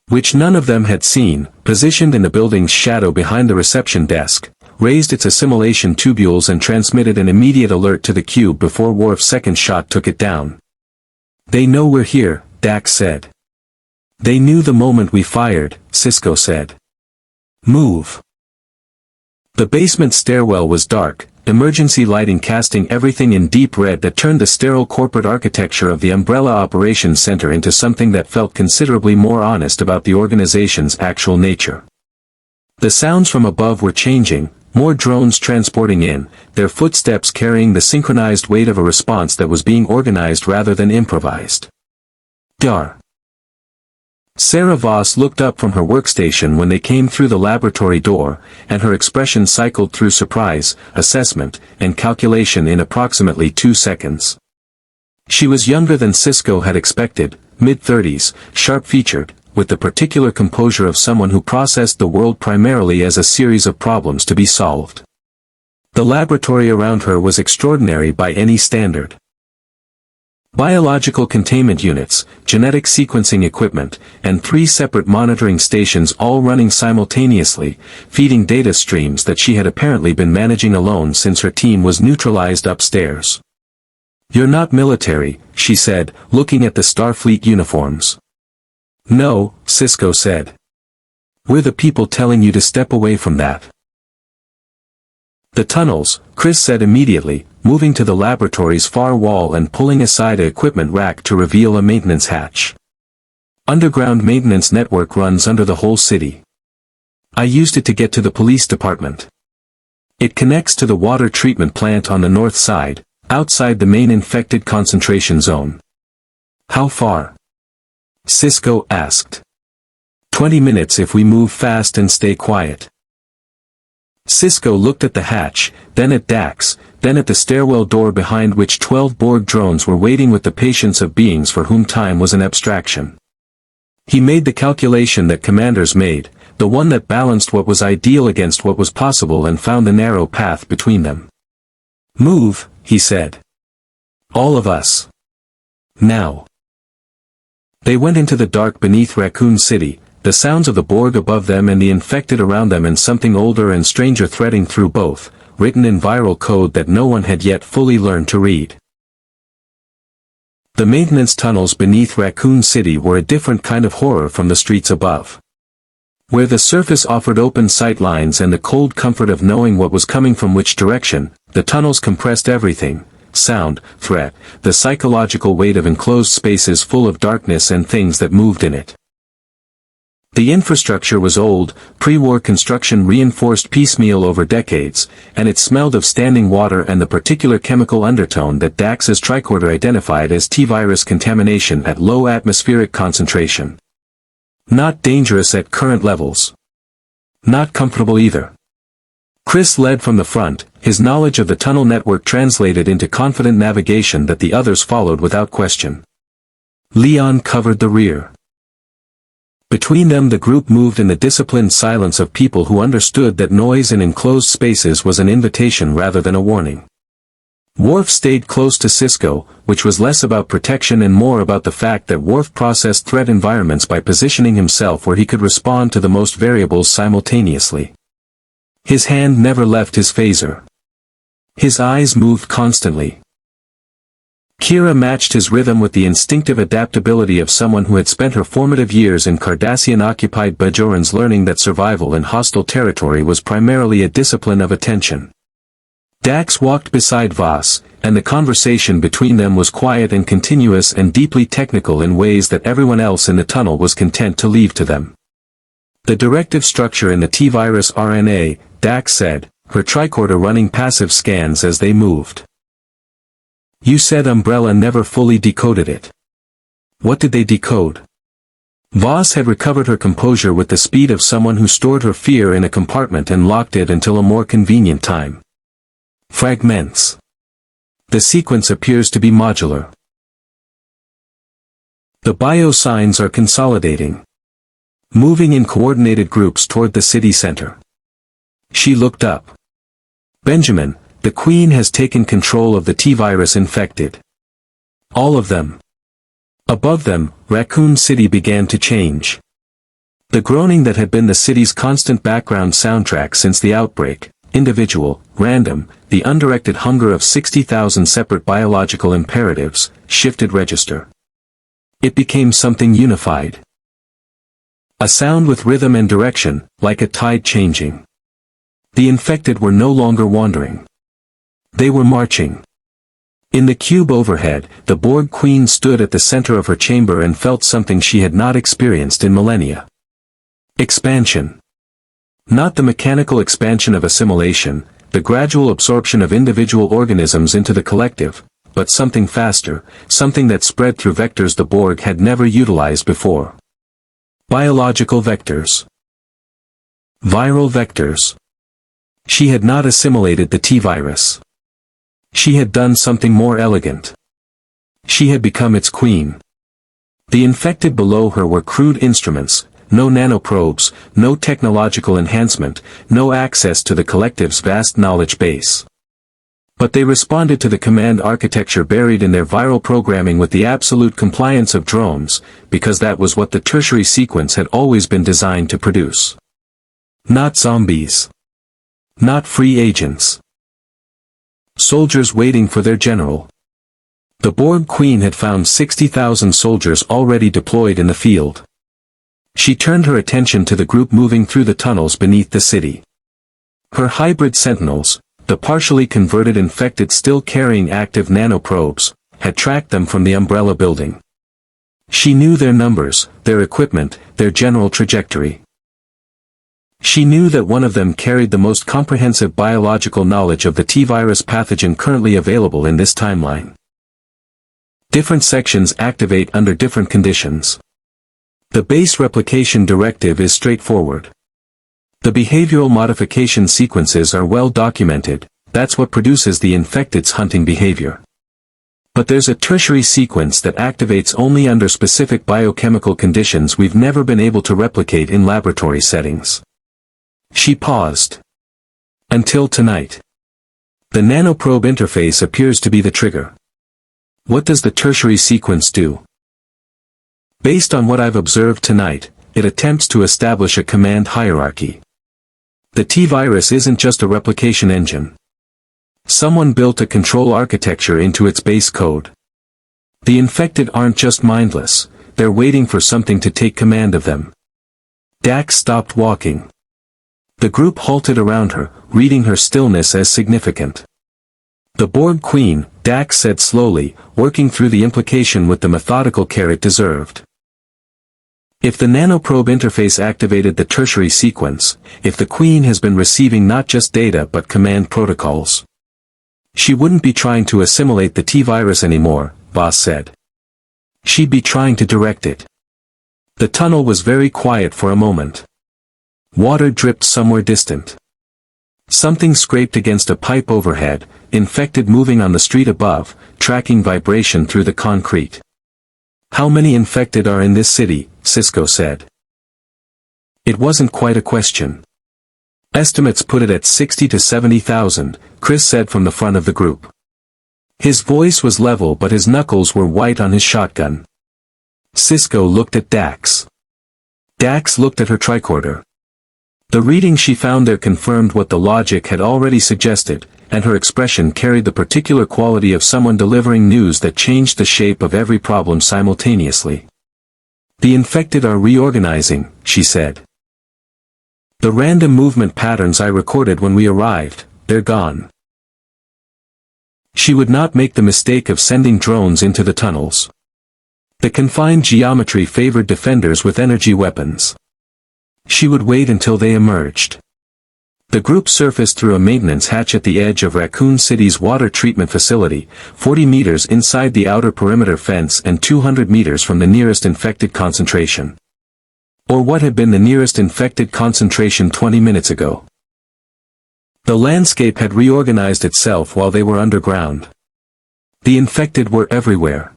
which none of them had seen, positioned in the building's shadow behind the reception desk, raised its assimilation tubules and transmitted an immediate alert to the cube before Worf's second shot took it down. They know we're here, Dax said. They knew the moment we fired, Cisco said. Move. The basement stairwell was dark, emergency lighting casting everything in deep red that turned the sterile corporate architecture of the Umbrella Operations Center into something that felt considerably more honest about the organization's actual nature. The sounds from above were changing, more drones transporting in, their footsteps carrying the synchronized weight of a response that was being organized rather than improvised. Dar. Sarah Voss looked up from her workstation when they came through the laboratory door, and her expression cycled through surprise, assessment, and calculation in approximately 2 seconds. She was younger than Cisco had expected, mid-30s, sharp-featured, with the particular composure of someone who processed the world primarily as a series of problems to be solved. The laboratory around her was extraordinary by any standard. Biological containment units, genetic sequencing equipment, and 3 separate monitoring stations all running simultaneously, feeding data streams that she had apparently been managing alone since her team was neutralized upstairs. "You're not military," she said, looking at the Starfleet uniforms. "No," Sisko said. "We're the people telling you to step away from that." "The tunnels," Chris said immediately, moving to the laboratory's far wall and pulling aside an equipment rack to reveal a maintenance hatch. "Underground maintenance network runs under the whole city. I used it to get to the police department. It connects to the water treatment plant on the north side, outside the main infected concentration zone." "How far?" Sisko asked. 20 minutes if we move fast and stay quiet." Sisko looked at the hatch, then at Dax, then at the stairwell door behind which 12 Borg drones were waiting with the patience of beings for whom time was an abstraction. He made the calculation that commanders made, the one that balanced what was ideal against what was possible and found the narrow path between them. "Move," he said. "All of us. Now." They went into the dark beneath Raccoon City, the sounds of the Borg above them and the infected around them and something older and stranger threading through both, written in viral code that no one had yet fully learned to read. The maintenance tunnels beneath Raccoon City were a different kind of horror from the streets above. Where the surface offered open sight lines and the cold comfort of knowing what was coming from which direction, the tunnels compressed everything: sound, threat, the psychological weight of enclosed spaces full of darkness and things that moved in it. The infrastructure was old, pre-war construction reinforced piecemeal over decades, and it smelled of standing water and the particular chemical undertone that Dax's tricorder identified as T-virus contamination at low atmospheric concentration. Not dangerous at current levels. Not comfortable either. Chris led from the front, his knowledge of the tunnel network translated into confident navigation that the others followed without question. Leon covered the rear. Between them the group moved in the disciplined silence of people who understood that noise in enclosed spaces was an invitation rather than a warning. Worf stayed close to Sisko, which was less about protection and more about the fact that Worf processed threat environments by positioning himself where he could respond to the most variables simultaneously. His hand never left his phaser. His eyes moved constantly. Kira matched his rhythm with the instinctive adaptability of someone who had spent her formative years in Cardassian-occupied Bajorans, learning that survival in hostile territory was primarily a discipline of attention. Dax walked beside Voss, and the conversation between them was quiet and continuous and deeply technical in ways that everyone else in the tunnel was content to leave to them. "The directive structure in the T-virus RNA," Dax said, her tricorder running passive scans as they moved. "You said Umbrella never fully decoded it. What did they decode?" Voss had recovered her composure with the speed of someone who stored her fear in a compartment and locked it until a more convenient time. "Fragments. The sequence appears to be modular. The biosigns are consolidating. Moving in coordinated groups toward the city center." She looked up. "Benjamin, the Queen has taken control of the T-virus infected. All of them." Above them, Raccoon City began to change. The groaning that had been the city's constant background soundtrack since the outbreak, individual, random, the undirected hunger of 60,000 separate biological imperatives, shifted register. It became something unified. A sound with rhythm and direction, like a tide changing. The infected were no longer wandering. They were marching. In the cube overhead, the Borg Queen stood at the center of her chamber and felt something she had not experienced in millennia. Expansion. Not the mechanical expansion of assimilation, the gradual absorption of individual organisms into the collective, but something faster, something that spread through vectors the Borg had never utilized before. Biological vectors. Viral vectors. She had not assimilated the T-virus. She had done something more elegant. She had become its queen. The infected below her were crude instruments, no nanoprobes, no technological enhancement, no access to the collective's vast knowledge base. But they responded to the command architecture buried in their viral programming with the absolute compliance of drones, because that was what the tertiary sequence had always been designed to produce. Not zombies. Not free agents. Soldiers waiting for their general. The Borg Queen had found 60,000 soldiers already deployed in the field. She turned her attention to the group moving through the tunnels beneath the city. Her hybrid sentinels, the partially converted infected still carrying active nanoprobes, had tracked them from the Umbrella building. She knew their numbers, their equipment, their general trajectory. She knew that one of them carried the most comprehensive biological knowledge of the T-virus pathogen currently available in this timeline. Different sections activate under different conditions. The base replication directive is straightforward. The behavioral modification sequences are well documented, that's what produces the infected's hunting behavior. But there's a tertiary sequence that activates only under specific biochemical conditions we've never been able to replicate in laboratory settings. She paused. Until tonight. The nanoprobe interface appears to be the trigger. What does the tertiary sequence do? Based on what I've observed tonight, it attempts to establish a command hierarchy. The T-virus isn't just a replication engine. Someone built a control architecture into its base code. The infected aren't just mindless, they're waiting for something to take command of them. Dax stopped walking. The group halted around her, reading her stillness as significant. The Borg Queen, Dax said slowly, working through the implication with the methodical care it deserved. If the nanoprobe interface activated the tertiary sequence, if the Queen has been receiving not just data but command protocols, she wouldn't be trying to assimilate the T-virus anymore, Voss said. She'd be trying to direct it. The tunnel was very quiet for a moment. Water dripped somewhere distant. Something scraped against a pipe overhead, infected moving on the street above, tracking vibration through the concrete. How many infected are in this city? Cisco said. It wasn't quite a question. Estimates put it at 60 to 70,000, Chris said from the front of the group. His voice was level but his knuckles were white on his shotgun. Cisco looked at Dax. Dax looked at her tricorder. The reading she found there confirmed what the logic had already suggested, and her expression carried the particular quality of someone delivering news that changed the shape of every problem simultaneously. The infected are reorganizing, she said. The random movement patterns I recorded when we arrived, they're gone. She would not make the mistake of sending drones into the tunnels. The confined geometry favored defenders with energy weapons. She would wait until they emerged. The group surfaced through a maintenance hatch at the edge of Raccoon City's water treatment facility, 40 meters inside the outer perimeter fence and 200 meters from the nearest infected concentration. Or what had been the nearest infected concentration 20 minutes ago. The landscape had reorganized itself while they were underground. The infected were everywhere.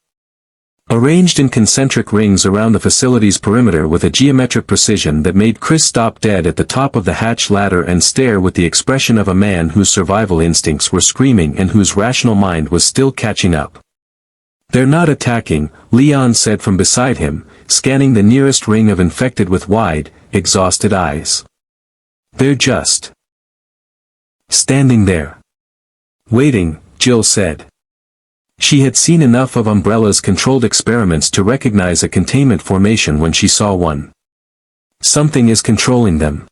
Arranged in concentric rings around the facility's perimeter with a geometric precision that made Chris stop dead at the top of the hatch ladder and stare with the expression of a man whose survival instincts were screaming and whose rational mind was still catching up. They're not attacking, Leon said from beside him, scanning the nearest ring of infected with wide, exhausted eyes. They're just standing there. Waiting, Jill said. She had seen enough of Umbrella's controlled experiments to recognize a containment formation when she saw one. Something is controlling them.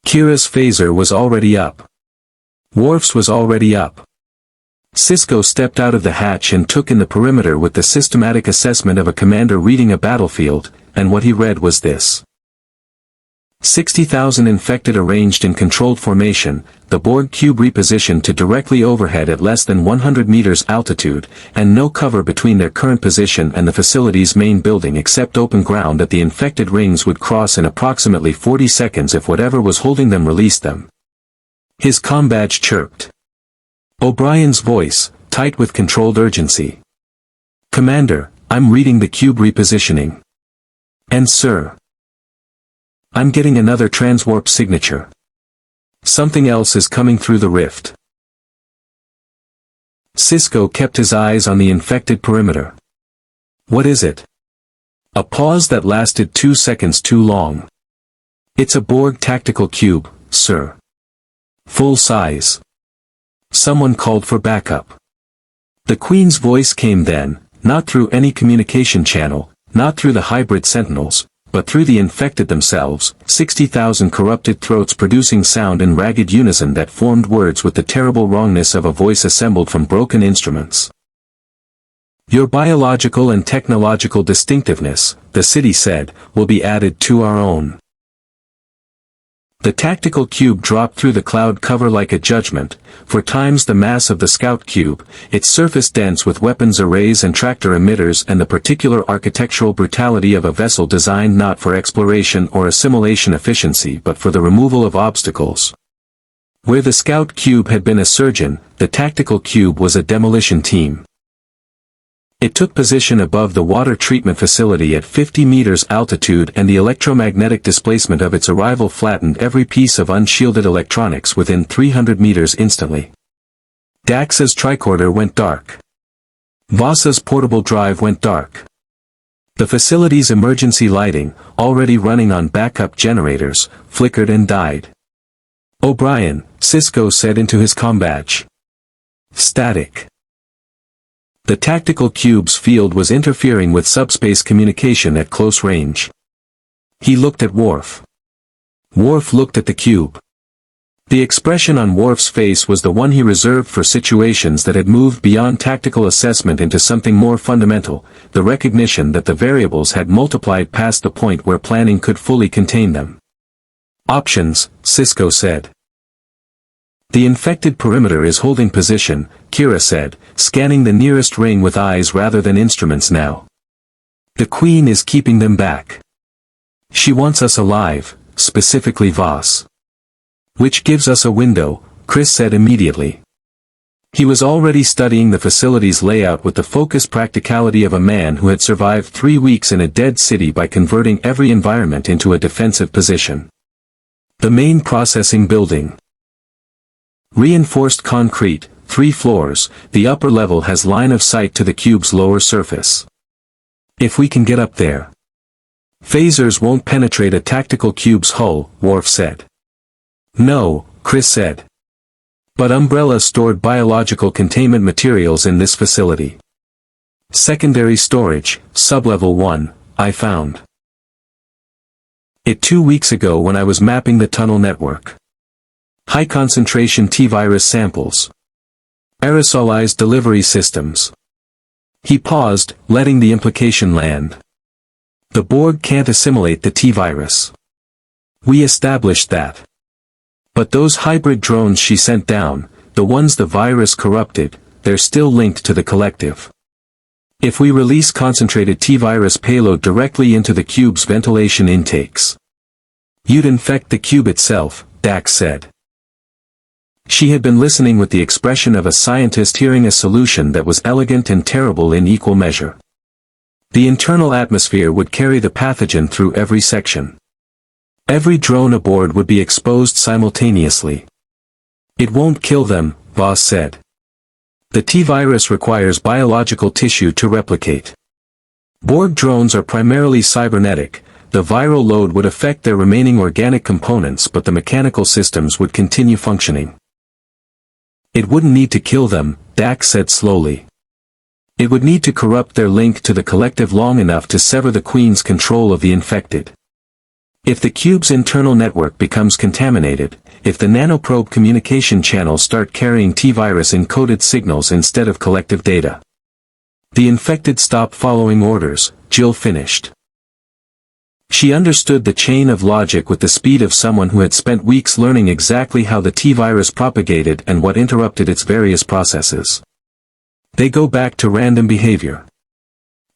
Kira's phaser was already up. Worf's was already up. Cisco stepped out of the hatch and took in the perimeter with the systematic assessment of a commander reading a battlefield, and what he read was this. 60,000 infected arranged in controlled formation, the Borg cube repositioned to directly overhead at less than 100 meters altitude, and no cover between their current position and the facility's main building except open ground that the infected rings would cross in approximately 40 seconds if whatever was holding them released them. His comm badge chirped. O'Brien's voice, tight with controlled urgency. Commander, I'm reading the cube repositioning. And sir, I'm getting another transwarp signature. Something else is coming through the rift. Sisko kept his eyes on the infected perimeter. What is it? A pause that lasted 2 seconds too long. It's a Borg tactical cube, sir. Full size. Someone called for backup. The Queen's voice came then, not through any communication channel, not through the hybrid sentinels, but through the infected themselves, 60,000 corrupted throats producing sound in ragged unison that formed words with the terrible wrongness of a voice assembled from broken instruments. Your biological and technological distinctiveness, the city said, will be added to our own. The tactical cube dropped through the cloud cover like a judgment, for times the mass of the scout cube, its surface dense with weapons arrays and tractor emitters and the particular architectural brutality of a vessel designed not for exploration or assimilation efficiency but for the removal of obstacles. Where the scout cube had been a surgeon, the tactical cube was a demolition team. It took position above the water treatment facility at 50 meters altitude, and the electromagnetic displacement of its arrival flattened every piece of unshielded electronics within 300 meters instantly. Dax's tricorder went dark. Voss's portable drive went dark. The facility's emergency lighting, already running on backup generators, flickered and died. O'Brien, Sisko said into his combadge. Static. The tactical cube's field was interfering with subspace communication at close range. He looked at Worf. Worf looked at the cube. The expression on Worf's face was the one he reserved for situations that had moved beyond tactical assessment into something more fundamental, the recognition that the variables had multiplied past the point where planning could fully contain them. Options, Sisko said. The infected perimeter is holding position, Kira said, scanning the nearest ring with eyes rather than instruments now. The Queen is keeping them back. She wants us alive, specifically Voss. Which gives us a window, Chris said immediately. He was already studying the facility's layout with the focused practicality of a man who had survived 3 weeks in a dead city by converting every environment into a defensive position. The main processing building. Reinforced concrete, 3 floors, the upper level has line of sight to the cube's lower surface. If we can get up there. Phasers won't penetrate a tactical cube's hull, Worf said. No, Chris said. But Umbrella stored biological containment materials in this facility. Secondary storage, sublevel 1, I found it 2 weeks ago when I was mapping the tunnel network. High-concentration T-virus samples. Aerosolized delivery systems. He paused, letting the implication land. The Borg can't assimilate the T-virus. We established that. But those hybrid drones she sent down, the ones the virus corrupted, they're still linked to the collective. If we release concentrated T-virus payload directly into the cube's ventilation intakes, you'd infect the cube itself, Dax said. She had been listening with the expression of a scientist hearing a solution that was elegant and terrible in equal measure. The internal atmosphere would carry the pathogen through every section. Every drone aboard would be exposed simultaneously. It won't kill them, Voss said. The T-virus requires biological tissue to replicate. Borg drones are primarily cybernetic. The viral load would affect their remaining organic components, but the mechanical systems would continue functioning. It wouldn't need to kill them, Dax said slowly. It would need to corrupt their link to the collective long enough to sever the Queen's control of the infected. If the cube's internal network becomes contaminated, if the nanoprobe communication channels start carrying T-virus encoded signals instead of collective data, the infected stop following orders, Jill finished. She understood the chain of logic with the speed of someone who had spent weeks learning exactly how the T-virus propagated and what interrupted its various processes. They go back to random behavior.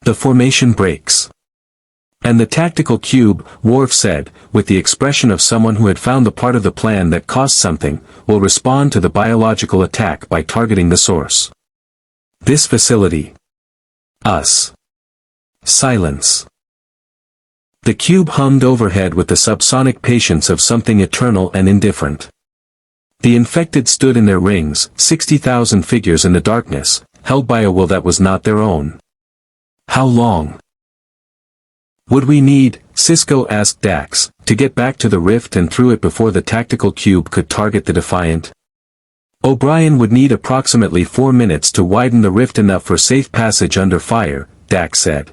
The formation breaks. And the tactical cube, Worf said, with the expression of someone who had found the part of the plan that cost something, will respond to the biological attack by targeting the source. This facility. Us. Silence. The cube hummed overhead with the subsonic patience of something eternal and indifferent. The infected stood in their rings, 60,000 figures in the darkness, held by a will that was not their own. How long would we need, Sisko asked Dax, to get back to the rift and through it before the tactical cube could target the Defiant? O'Brien would need approximately 4 minutes to widen the rift enough for safe passage under fire, Dax said.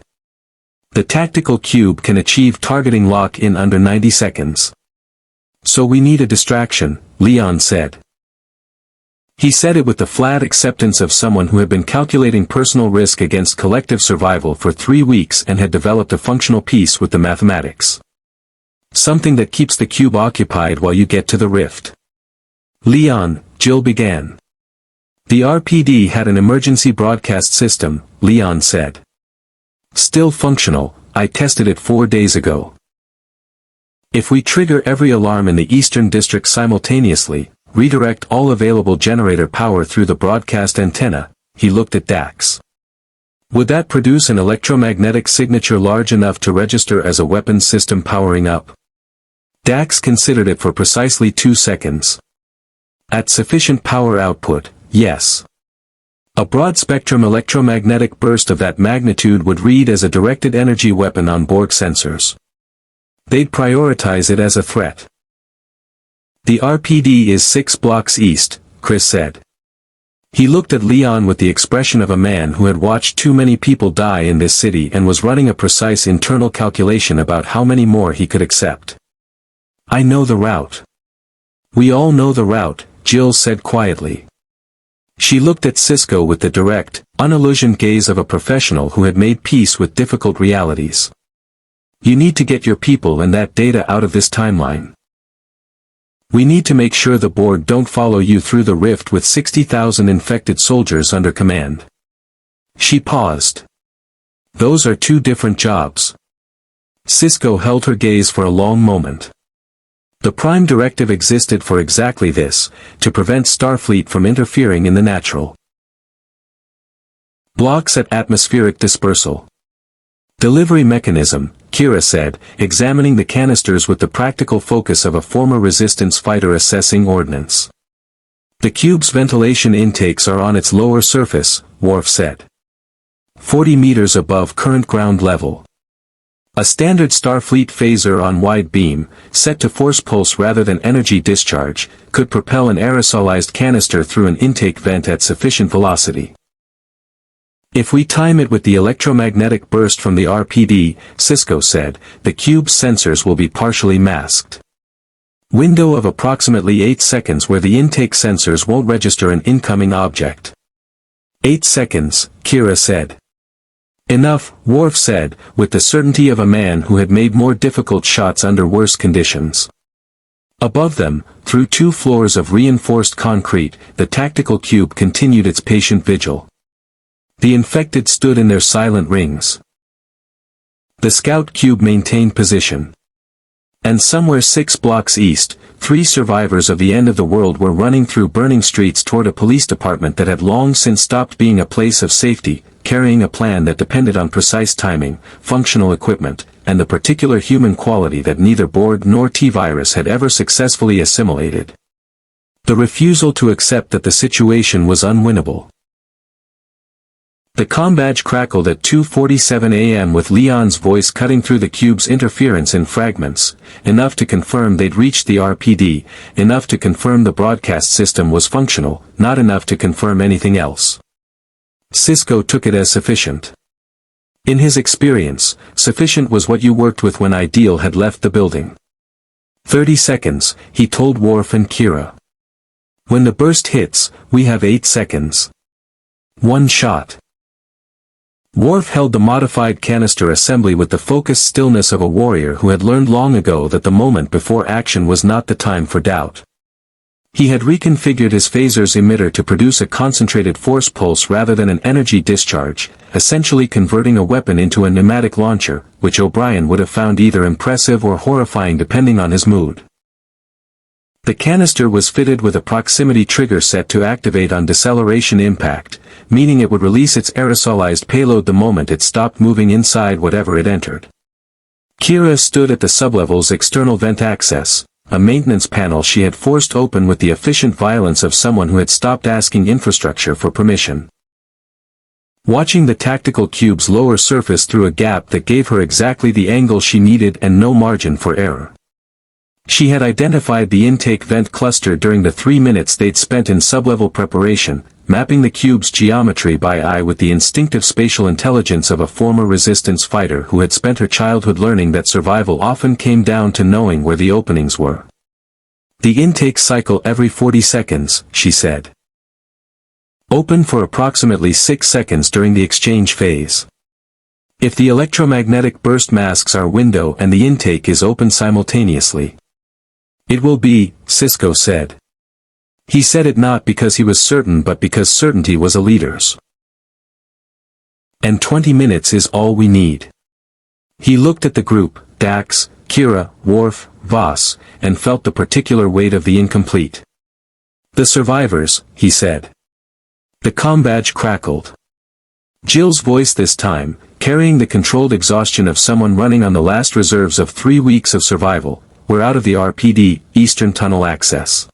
The tactical cube can achieve targeting lock in under 90 seconds. So we need a distraction, Leon said. He said it with the flat acceptance of someone who had been calculating personal risk against collective survival for 3 weeks and had developed a functional piece with the mathematics. Something that keeps the cube occupied while you get to the rift. Leon, Jill began. The RPD had an emergency broadcast system, Leon said. Still functional, I tested it 4 days ago. If we trigger every alarm in the Eastern District simultaneously, redirect all available generator power through the broadcast antenna, he looked at Dax. Would that produce an electromagnetic signature large enough to register as a weapons system powering up? Dax considered it for precisely 2 seconds. At sufficient power output, yes. A broad-spectrum electromagnetic burst of that magnitude would read as a directed energy weapon on Borg sensors. They'd prioritize it as a threat. The RPD is 6 blocks east, Chris said. He looked at Leon with the expression of a man who had watched too many people die in this city and was running a precise internal calculation about how many more he could accept. I know the route. We all know the route, Jill said quietly. She looked at Sisko with the direct, unillusioned gaze of a professional who had made peace with difficult realities. You need to get your people and that data out of this timeline. We need to make sure the Borg don't follow you through the rift with 60,000 infected soldiers under command. She paused. Those are 2 different jobs. Sisko held her gaze for a long moment. The Prime Directive existed for exactly this, to prevent Starfleet from interfering in the natural blocks at atmospheric dispersal. Delivery mechanism, Kira said, examining the canisters with the practical focus of a former resistance fighter assessing ordnance. The cube's ventilation intakes are on its lower surface, Worf said. 40 meters above current ground level. A standard Starfleet phaser on wide beam, set to force pulse rather than energy discharge, could propel an aerosolized canister through an intake vent at sufficient velocity. If we time it with the electromagnetic burst from the RPD, Sisko said, the cube's sensors will be partially masked. Window of approximately 8 seconds where the intake sensors won't register an incoming object. 8 seconds, Kira said. Enough, Worf said, with the certainty of a man who had made more difficult shots under worse conditions. Above them, through 2 floors of reinforced concrete, the tactical cube continued its patient vigil. The infected stood in their silent rings. The scout cube maintained position. And somewhere 6 blocks east, 3 survivors of the end of the world were running through burning streets toward a police department that had long since stopped being a place of safety, carrying a plan that depended on precise timing, functional equipment, and the particular human quality that neither Borg nor T-Virus had ever successfully assimilated. The refusal to accept that the situation was unwinnable. The comm badge crackled at 2:47 a.m. with Leon's voice cutting through the cube's interference in fragments, enough to confirm they'd reached the RPD, enough to confirm the broadcast system was functional, not enough to confirm anything else. Sisko took it as sufficient. In his experience, sufficient was what you worked with when Ideal had left the building. 30 seconds, he told Worf and Kira. When the burst hits, we have 8 seconds. 1 shot. Worf held the modified canister assembly with the focused stillness of a warrior who had learned long ago that the moment before action was not the time for doubt. He had reconfigured his phaser's emitter to produce a concentrated force pulse rather than an energy discharge, essentially converting a weapon into a pneumatic launcher, which O'Brien would have found either impressive or horrifying depending on his mood. The canister was fitted with a proximity trigger set to activate on deceleration impact, meaning it would release its aerosolized payload the moment it stopped moving inside whatever it entered. Kira stood at the sublevel's external vent access, a maintenance panel she had forced open with the efficient violence of someone who had stopped asking infrastructure for permission. Watching the tactical cube's lower surface through a gap that gave her exactly the angle she needed and no margin for error. She had identified the intake vent cluster during the 3 minutes they'd spent in sublevel preparation, mapping the cube's geometry by eye with the instinctive spatial intelligence of a former resistance fighter who had spent her childhood learning that survival often came down to knowing where the openings were. The intake cycle every 40 seconds, she said. Open for approximately 6 seconds during the exchange phase. If the electromagnetic burst masks our window and the intake is open simultaneously. It will be, Sisko said. He said it not because he was certain but because certainty was a leader's. And 20 minutes is all we need. He looked at the group, Dax, Kira, Worf, Voss, and felt the particular weight of the incomplete. The survivors, he said. The comm badge crackled. Jill's voice this time, carrying the controlled exhaustion of someone running on the last reserves of 3 weeks of survival, were out of the RPD, Eastern Tunnel access.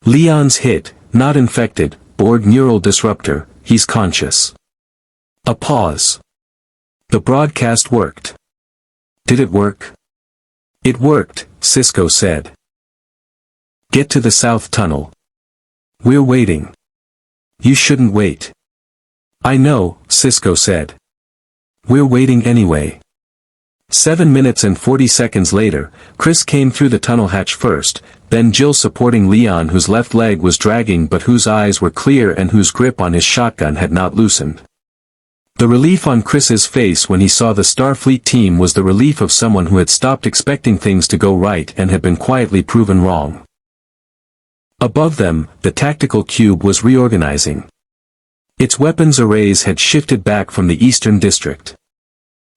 Leon's hit, not infected, Borg neural disruptor, he's conscious. A pause. The broadcast worked. Did it work? It worked, Sisko said. Get to the South Tunnel. We're waiting. You shouldn't wait. I know, Sisko said. We're waiting anyway. 7 minutes and 40 seconds later, Chris came through the tunnel hatch first, then Jill supporting Leon whose left leg was dragging but whose eyes were clear and whose grip on his shotgun had not loosened. The relief on Chris's face when he saw the Starfleet team was the relief of someone who had stopped expecting things to go right and had been quietly proven wrong. Above them, the tactical cube was reorganizing. Its weapons arrays had shifted back from the Eastern District.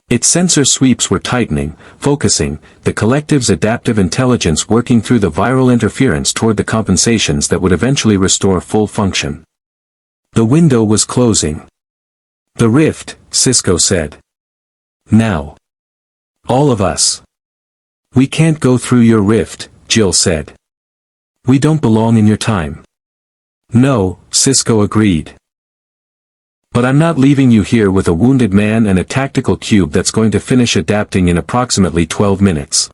Its sensor sweeps were tightening, focusing, the collective's adaptive intelligence working through the viral interference toward the compensations that would eventually restore full function. The window was closing. The rift, Sisko said. Now. All of us. We can't go through your rift, Jill said. We don't belong in your time. No, Sisko agreed. But I'm not leaving you here with a wounded man and a tactical cube that's going to finish adapting in approximately 12 minutes.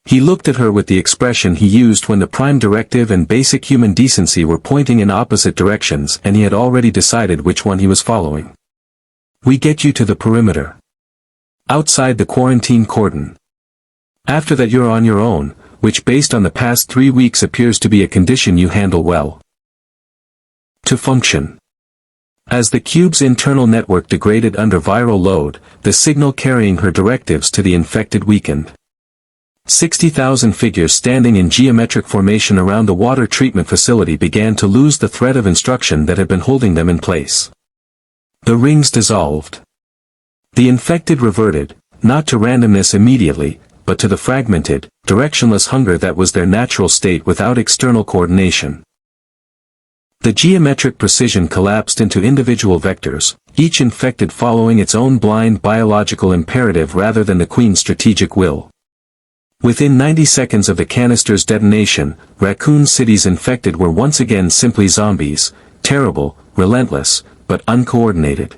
He looked at her with the expression he used when the Prime Directive and basic human decency were pointing in opposite directions and he had already decided which one he was following. We get you to the perimeter. Outside the quarantine cordon. After that you're on your own, which based on the past 3 weeks appears to be a condition you handle well. To function. As the cube's internal network degraded under viral load, the signal carrying her directives to the infected weakened. 60,000 figures standing in geometric formation around the water treatment facility began to lose the thread of instruction that had been holding them in place. The rings dissolved. The infected reverted, not to randomness immediately, but to the fragmented, directionless hunger that was their natural state without external coordination. The geometric precision collapsed into individual vectors, each infected following its own blind biological imperative rather than the Queen's strategic will. Within 90 seconds of the canister's detonation, Raccoon City's infected were once again simply zombies, terrible, relentless, but uncoordinated.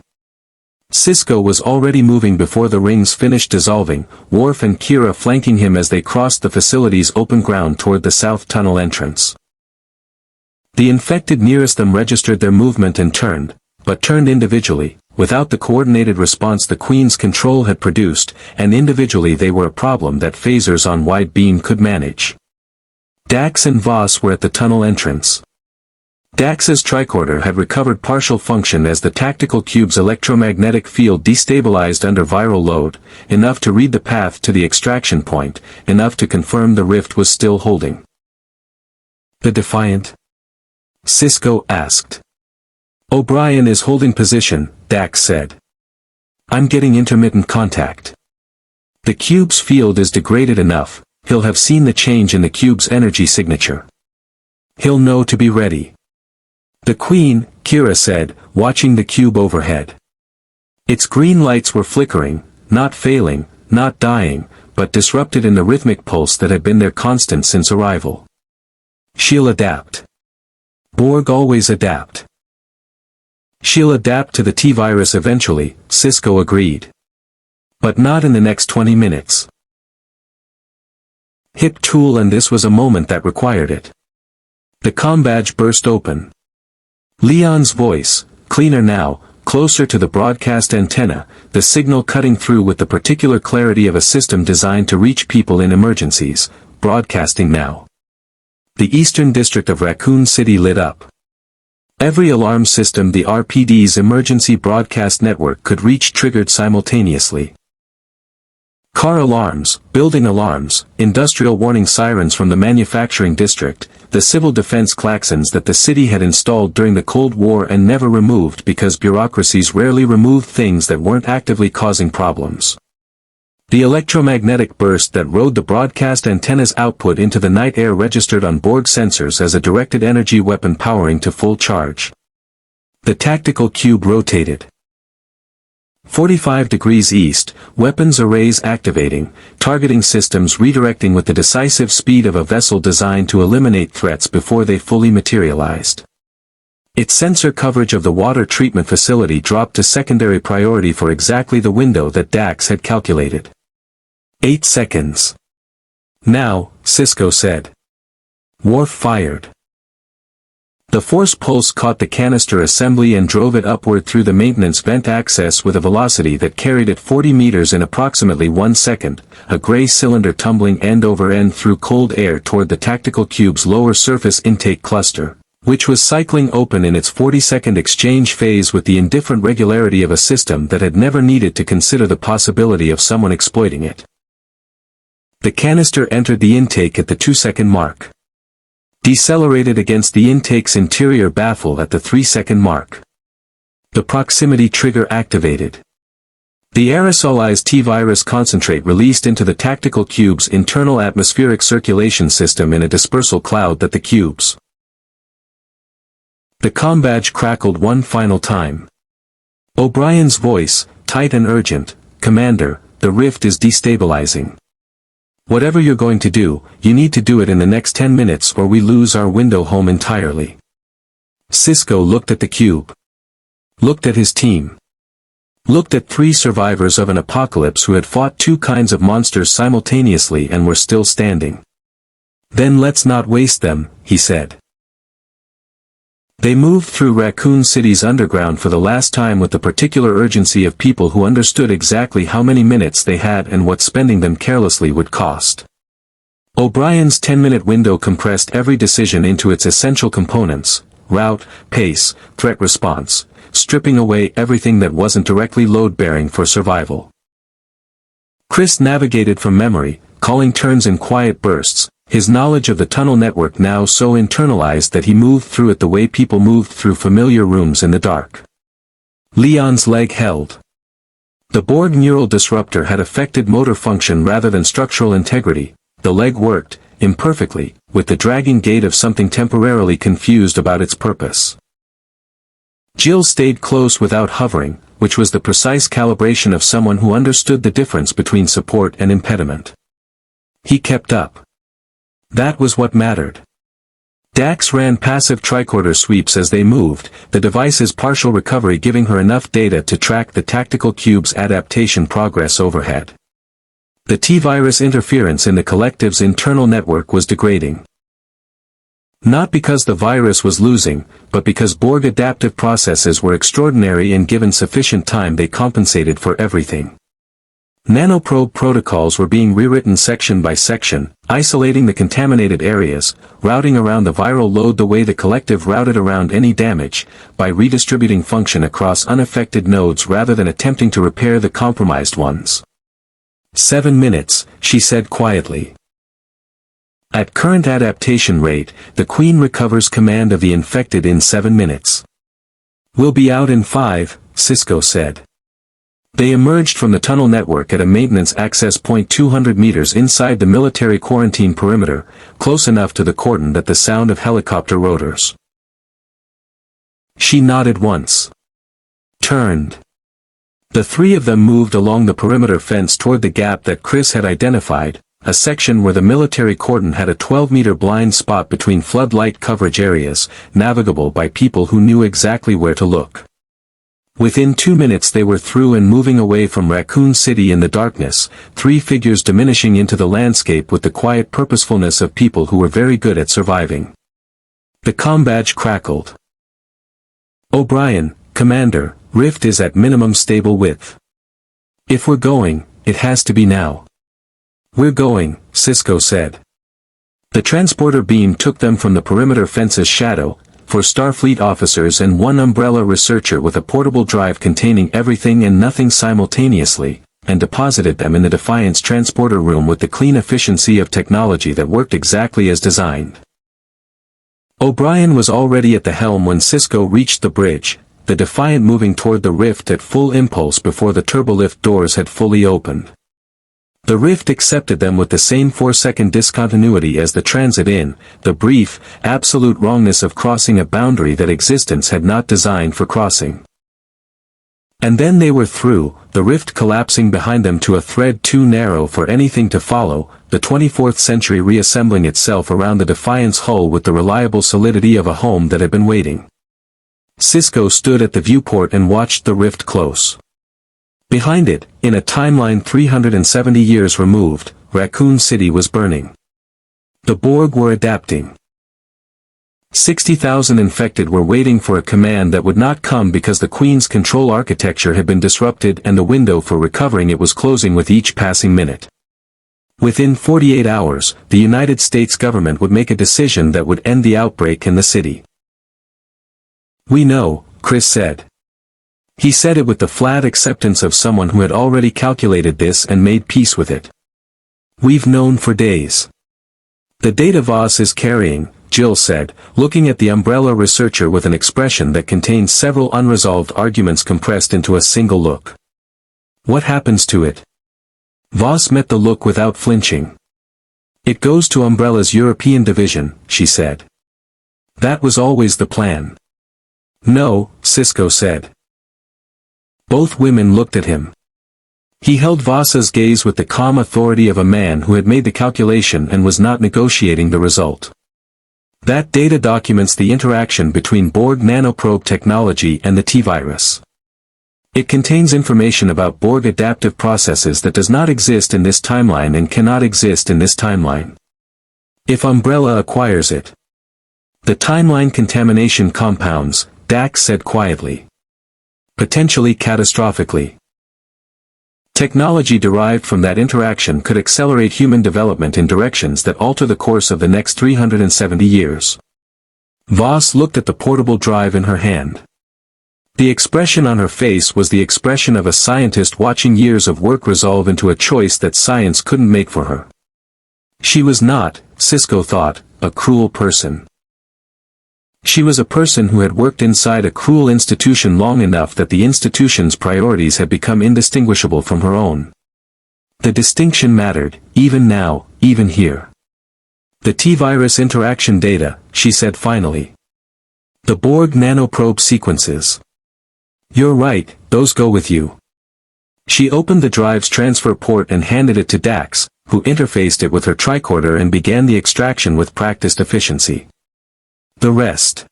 Sisko was already moving before the rings finished dissolving, Worf and Kira flanking him as they crossed the facility's open ground toward the south tunnel entrance. The infected nearest them registered their movement and turned, but turned individually, without the coordinated response the Queen's control had produced, and individually they were a problem that phasers on wide beam could manage. Dax and Voss were at the tunnel entrance. Dax's tricorder had recovered partial function as the tactical cube's electromagnetic field destabilized under viral load, enough to read the path to the extraction point, enough to confirm the rift was still holding. The Defiant? Sisko asked. O'Brien is holding position, Dax said. I'm getting intermittent contact. The cube's field is degraded enough, he'll have seen the change in the cube's energy signature. He'll know to be ready. The Queen, Kira said, watching the cube overhead. Its green lights were flickering, not failing, not dying, but disrupted in the rhythmic pulse that had been their constant since arrival. She'll adapt. Borg always adapt. She'll adapt to the T-virus eventually, Sisko agreed. But not in the next 20 minutes. Hip tool, and this was a moment that required it. The comm badge burst open. Leon's voice, cleaner now, closer to the broadcast antenna, the signal cutting through with the particular clarity of a system designed to reach people in emergencies, broadcasting now. The eastern district of Raccoon City lit up. Every alarm system the RPD's emergency broadcast network could reach triggered simultaneously. Car alarms, building alarms, industrial warning sirens from the manufacturing district, the civil defense klaxons that the city had installed during the Cold War and never removed because bureaucracies rarely removed things that weren't actively causing problems. The electromagnetic burst that rode the broadcast antenna's output into the night air registered on Borg sensors as a directed energy weapon powering to full charge. The tactical cube rotated. 45 degrees east, weapons arrays activating, targeting systems redirecting with the decisive speed of a vessel designed to eliminate threats before they fully materialized. Its sensor coverage of the water treatment facility dropped to secondary priority for exactly the window that Dax had calculated. 8 seconds. Now, Sisko said. Worf fired. The force pulse caught the canister assembly and drove it upward through the maintenance vent access with a velocity that carried it 40 meters in approximately 1 second, a gray cylinder tumbling end over end through cold air toward the tactical cube's lower surface intake cluster, which was cycling open in its 40-second exchange phase with the indifferent regularity of a system that had never needed to consider the possibility of someone exploiting it. The canister entered the intake at the 2-second mark. Decelerated against the intake's interior baffle at the 3-second mark. The proximity trigger activated. The aerosolized T-virus concentrate released into the tactical cube's internal atmospheric circulation system in a dispersal cloud that the cube's. The comm badge crackled one final time. O'Brien's voice, tight and urgent, "Commander, the rift is destabilizing. Whatever you're going to do, you need to do it in the next 10 minutes or we lose our window home entirely." Sisko looked at the cube. Looked at his team. Looked at 3 survivors of an apocalypse who had fought 2 kinds of monsters simultaneously and were still standing. "Then let's not waste them," he said. They moved through Raccoon City's underground for the last time with the particular urgency of people who understood exactly how many minutes they had and what spending them carelessly would cost. O'Brien's 10-minute window compressed every decision into its essential components: route, pace, threat response, stripping away everything that wasn't directly load-bearing for survival. Chris navigated from memory, calling turns in quiet bursts, his knowledge of the tunnel network now so internalized that he moved through it the way people moved through familiar rooms in the dark. Leon's leg held. The Borg neural disruptor had affected motor function rather than structural integrity. The leg worked, imperfectly, with the dragging gait of something temporarily confused about its purpose. Jill stayed close without hovering, which was the precise calibration of someone who understood the difference between support and impediment. He kept up. That was what mattered. Dax ran passive tricorder sweeps as they moved, the device's partial recovery giving her enough data to track the tactical cube's adaptation progress overhead. The T-virus interference in the collective's internal network was degrading. Not because the virus was losing, but because Borg adaptive processes were extraordinary and given sufficient time they compensated for everything. Nanoprobe protocols were being rewritten section by section, isolating the contaminated areas, routing around the viral load the way the collective routed around any damage, by redistributing function across unaffected nodes rather than attempting to repair the compromised ones. 7 minutes, she said quietly. At current adaptation rate, the Queen recovers command of the infected in 7 minutes. "We'll be out in 5, Sisko said. They emerged from the tunnel network at a maintenance access point 200 meters inside the military quarantine perimeter, close enough to the cordon that the sound of helicopter rotors. She nodded once. Turned. The three of them moved along the perimeter fence toward the gap that Chris had identified, a section where the military cordon had a 12-meter blind spot between floodlight coverage areas, navigable by people who knew exactly where to look. Within 2 minutes they were through and moving away from Raccoon City in the darkness, three figures diminishing into the landscape with the quiet purposefulness of people who were very good at surviving. The comm badge crackled. "O'Brien, Commander, Rift is at minimum stable width. If we're going, it has to be now." "We're going," Cisco said. The transporter beam took them from the perimeter fence's shadow, for Starfleet officers and one Umbrella researcher with a portable drive containing everything and nothing simultaneously, and deposited them in the Defiance transporter room with the clean efficiency of technology that worked exactly as designed. O'Brien was already at the helm when Cisco reached the bridge, the Defiant moving toward the Rift at full impulse before the turbolift doors had fully opened. The Rift accepted them with the same 4-second discontinuity as the transit in, the brief, absolute wrongness of crossing a boundary that existence had not designed for crossing. And then they were through, the Rift collapsing behind them to a thread too narrow for anything to follow, the 24th century reassembling itself around the Defiance hull with the reliable solidity of a home that had been waiting. Cisco stood at the viewport and watched the Rift close. Behind it, in a timeline 370 years removed, Raccoon City was burning. The Borg were adapting. 60,000 infected were waiting for a command that would not come because the Queen's control architecture had been disrupted and the window for recovering it was closing with each passing minute. Within 48 hours, the United States government would make a decision that would end the outbreak in the city. "We know," Chris said. He said it with the flat acceptance of someone who had already calculated this and made peace with it. "We've known for days." "The data Voss is carrying," Jill said, looking at the Umbrella researcher with an expression that contained several unresolved arguments compressed into a single look. "What happens to it?" Voss met the look without flinching. "It goes to Umbrella's European division," she said. "That was always the plan." "No," Cisco said. Both women looked at him. He held Voss's gaze with the calm authority of a man who had made the calculation and was not negotiating the result. "That data documents the interaction between Borg nanoprobe technology and the T-virus. It contains information about Borg adaptive processes that does not exist in this timeline and cannot exist in this timeline. If Umbrella acquires it." "The timeline contamination compounds," Dax said quietly. "Potentially catastrophically. Technology derived from that interaction could accelerate human development in directions that alter the course of the next 370 years. Voss looked at the portable drive in her hand. The expression on her face was the expression of a scientist watching years of work resolve into a choice that science couldn't make for her. She was not, Cisco thought, a cruel person. She was a person who had worked inside a cruel institution long enough that the institution's priorities had become indistinguishable from her own. The distinction mattered, even now, even here. "The T-virus interaction data," she said finally. "The Borg nanoprobe sequences. You're right, those go with you." She opened the drive's transfer port and handed it to Dax, who interfaced it with her tricorder and began the extraction with practiced efficiency. "The rest.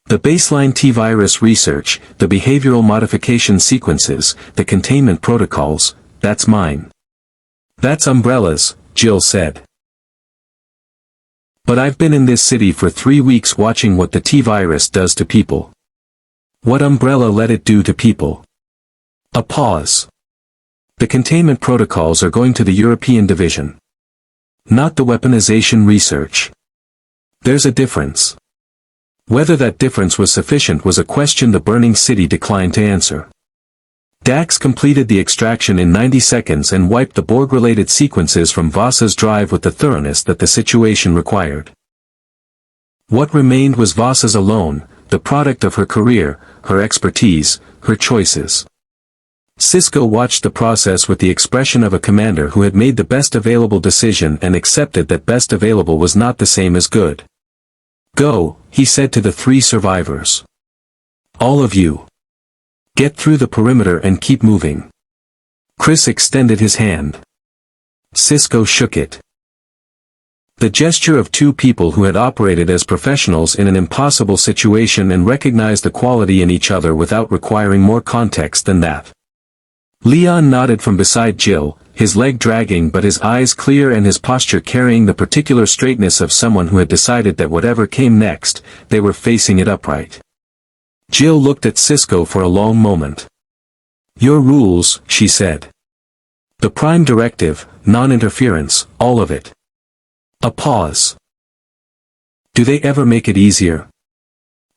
The baseline T-virus research, the behavioral modification sequences, the containment protocols, that's mine." "That's Umbrella's," Jill said. "But I've been in this city for 3 weeks watching what the T-virus does to people. What Umbrella let it do to people." A pause. "The containment protocols are going to the European division. Not the weaponization research. There's a difference." Whether that difference was sufficient was a question the burning city declined to answer. Dax completed the extraction in 90 seconds and wiped the Borg-related sequences from Voss's drive with the thoroughness that the situation required. What remained was Voss's alone, the product of her career, her expertise, her choices. Cisco watched the process with the expression of a commander who had made the best available decision and accepted that best available was not the same as good. "Go," he said to the 3 survivors. "All of you. Get through the perimeter and keep moving. Chris extended his hand. Cisco shook it. The gesture of two people who had operated as professionals in an impossible situation and recognized the quality in each other without requiring more context than that. Leon nodded from beside Jill, his leg dragging but his eyes clear and his posture carrying the particular straightness of someone who had decided that whatever came next, they were facing it upright. Jill looked at Cisco for a long moment. Your rules, she said. The prime directive, non-interference, all of it. A pause. Do they ever make it easier?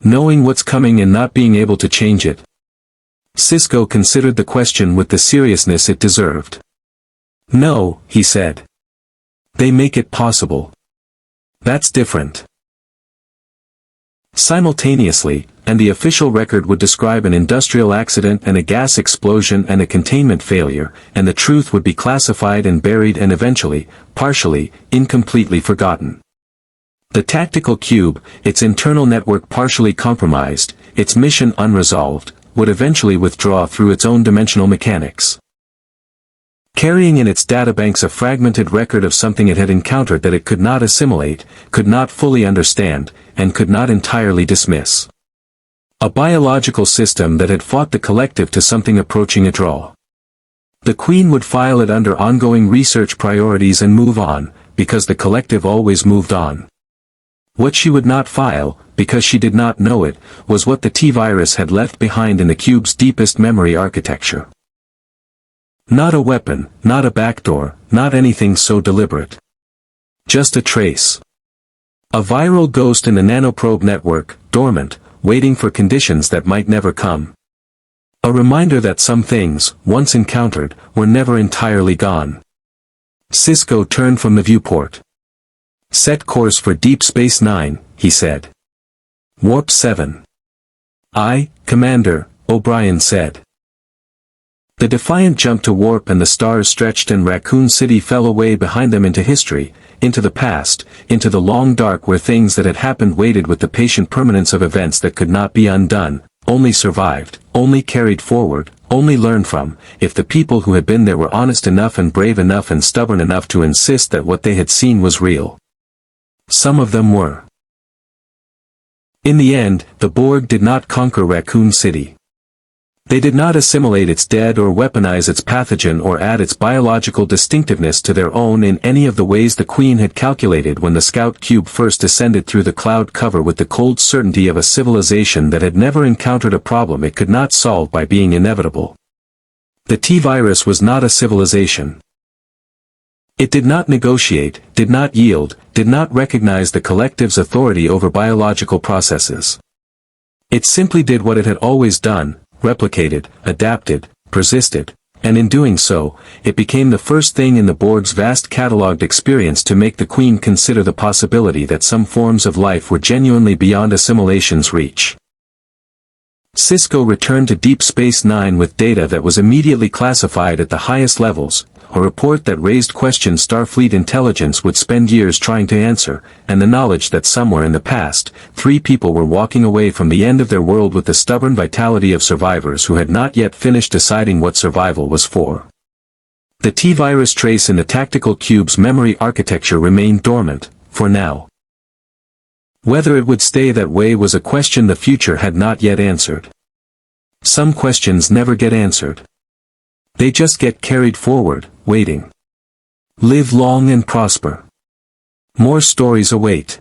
Knowing what's coming and not being able to change it. Cisco considered the question with the seriousness it deserved. No, he said. They make it possible. That's different. Simultaneously, and the official record would describe an industrial accident and a gas explosion and a containment failure, and the truth would be classified and buried and eventually, partially, incompletely forgotten. The tactical cube, its internal network partially compromised, its mission unresolved, would eventually withdraw through its own dimensional mechanics. Carrying in its databanks a fragmented record of something it had encountered that it could not assimilate, could not fully understand, and could not entirely dismiss. A biological system that had fought the collective to something approaching a draw. The Queen would file it under ongoing research priorities and move on, because the collective always moved on. What she would not file, because she did not know it, was what the T-virus had left behind in the cube's deepest memory architecture. Not a weapon, not a backdoor, not anything so deliberate. Just a trace. A viral ghost in the nanoprobe network, dormant, waiting for conditions that might never come. A reminder that some things, once encountered, were never entirely gone. Cisco turned from the viewport. Set course for Deep Space Nine, he said. Warp 7. Aye, Commander, O'Brien said. The Defiant jumped to warp and the stars stretched and Raccoon City fell away behind them into history, into the past, into the long dark where things that had happened waited with the patient permanence of events that could not be undone, only survived, only carried forward, only learned from, if the people who had been there were honest enough and brave enough and stubborn enough to insist that what they had seen was real. Some of them were. In the end, the Borg did not conquer Raccoon City. They did not assimilate its dead or weaponize its pathogen or add its biological distinctiveness to their own in any of the ways the Queen had calculated when the Scout Cube first descended through the cloud cover with the cold certainty of a civilization that had never encountered a problem it could not solve by being inevitable. The T-virus was not a civilization. It did not negotiate, did not yield, did not recognize the collective's authority over biological processes. It simply did what it had always done, replicated, adapted, persisted, and in doing so, it became the first thing in the Borg's vast catalogued experience to make the Queen consider the possibility that some forms of life were genuinely beyond assimilation's reach. Cisco returned to Deep Space Nine with data that was immediately classified at the highest levels, a report that raised questions Starfleet intelligence would spend years trying to answer, and the knowledge that somewhere in the past, 3 people were walking away from the end of their world with the stubborn vitality of survivors who had not yet finished deciding what survival was for. The T-virus trace in the tactical cube's memory architecture remained dormant, for now. Whether it would stay that way was a question the future had not yet answered. Some questions never get answered. They just get carried forward, waiting. Live long and prosper. More stories await.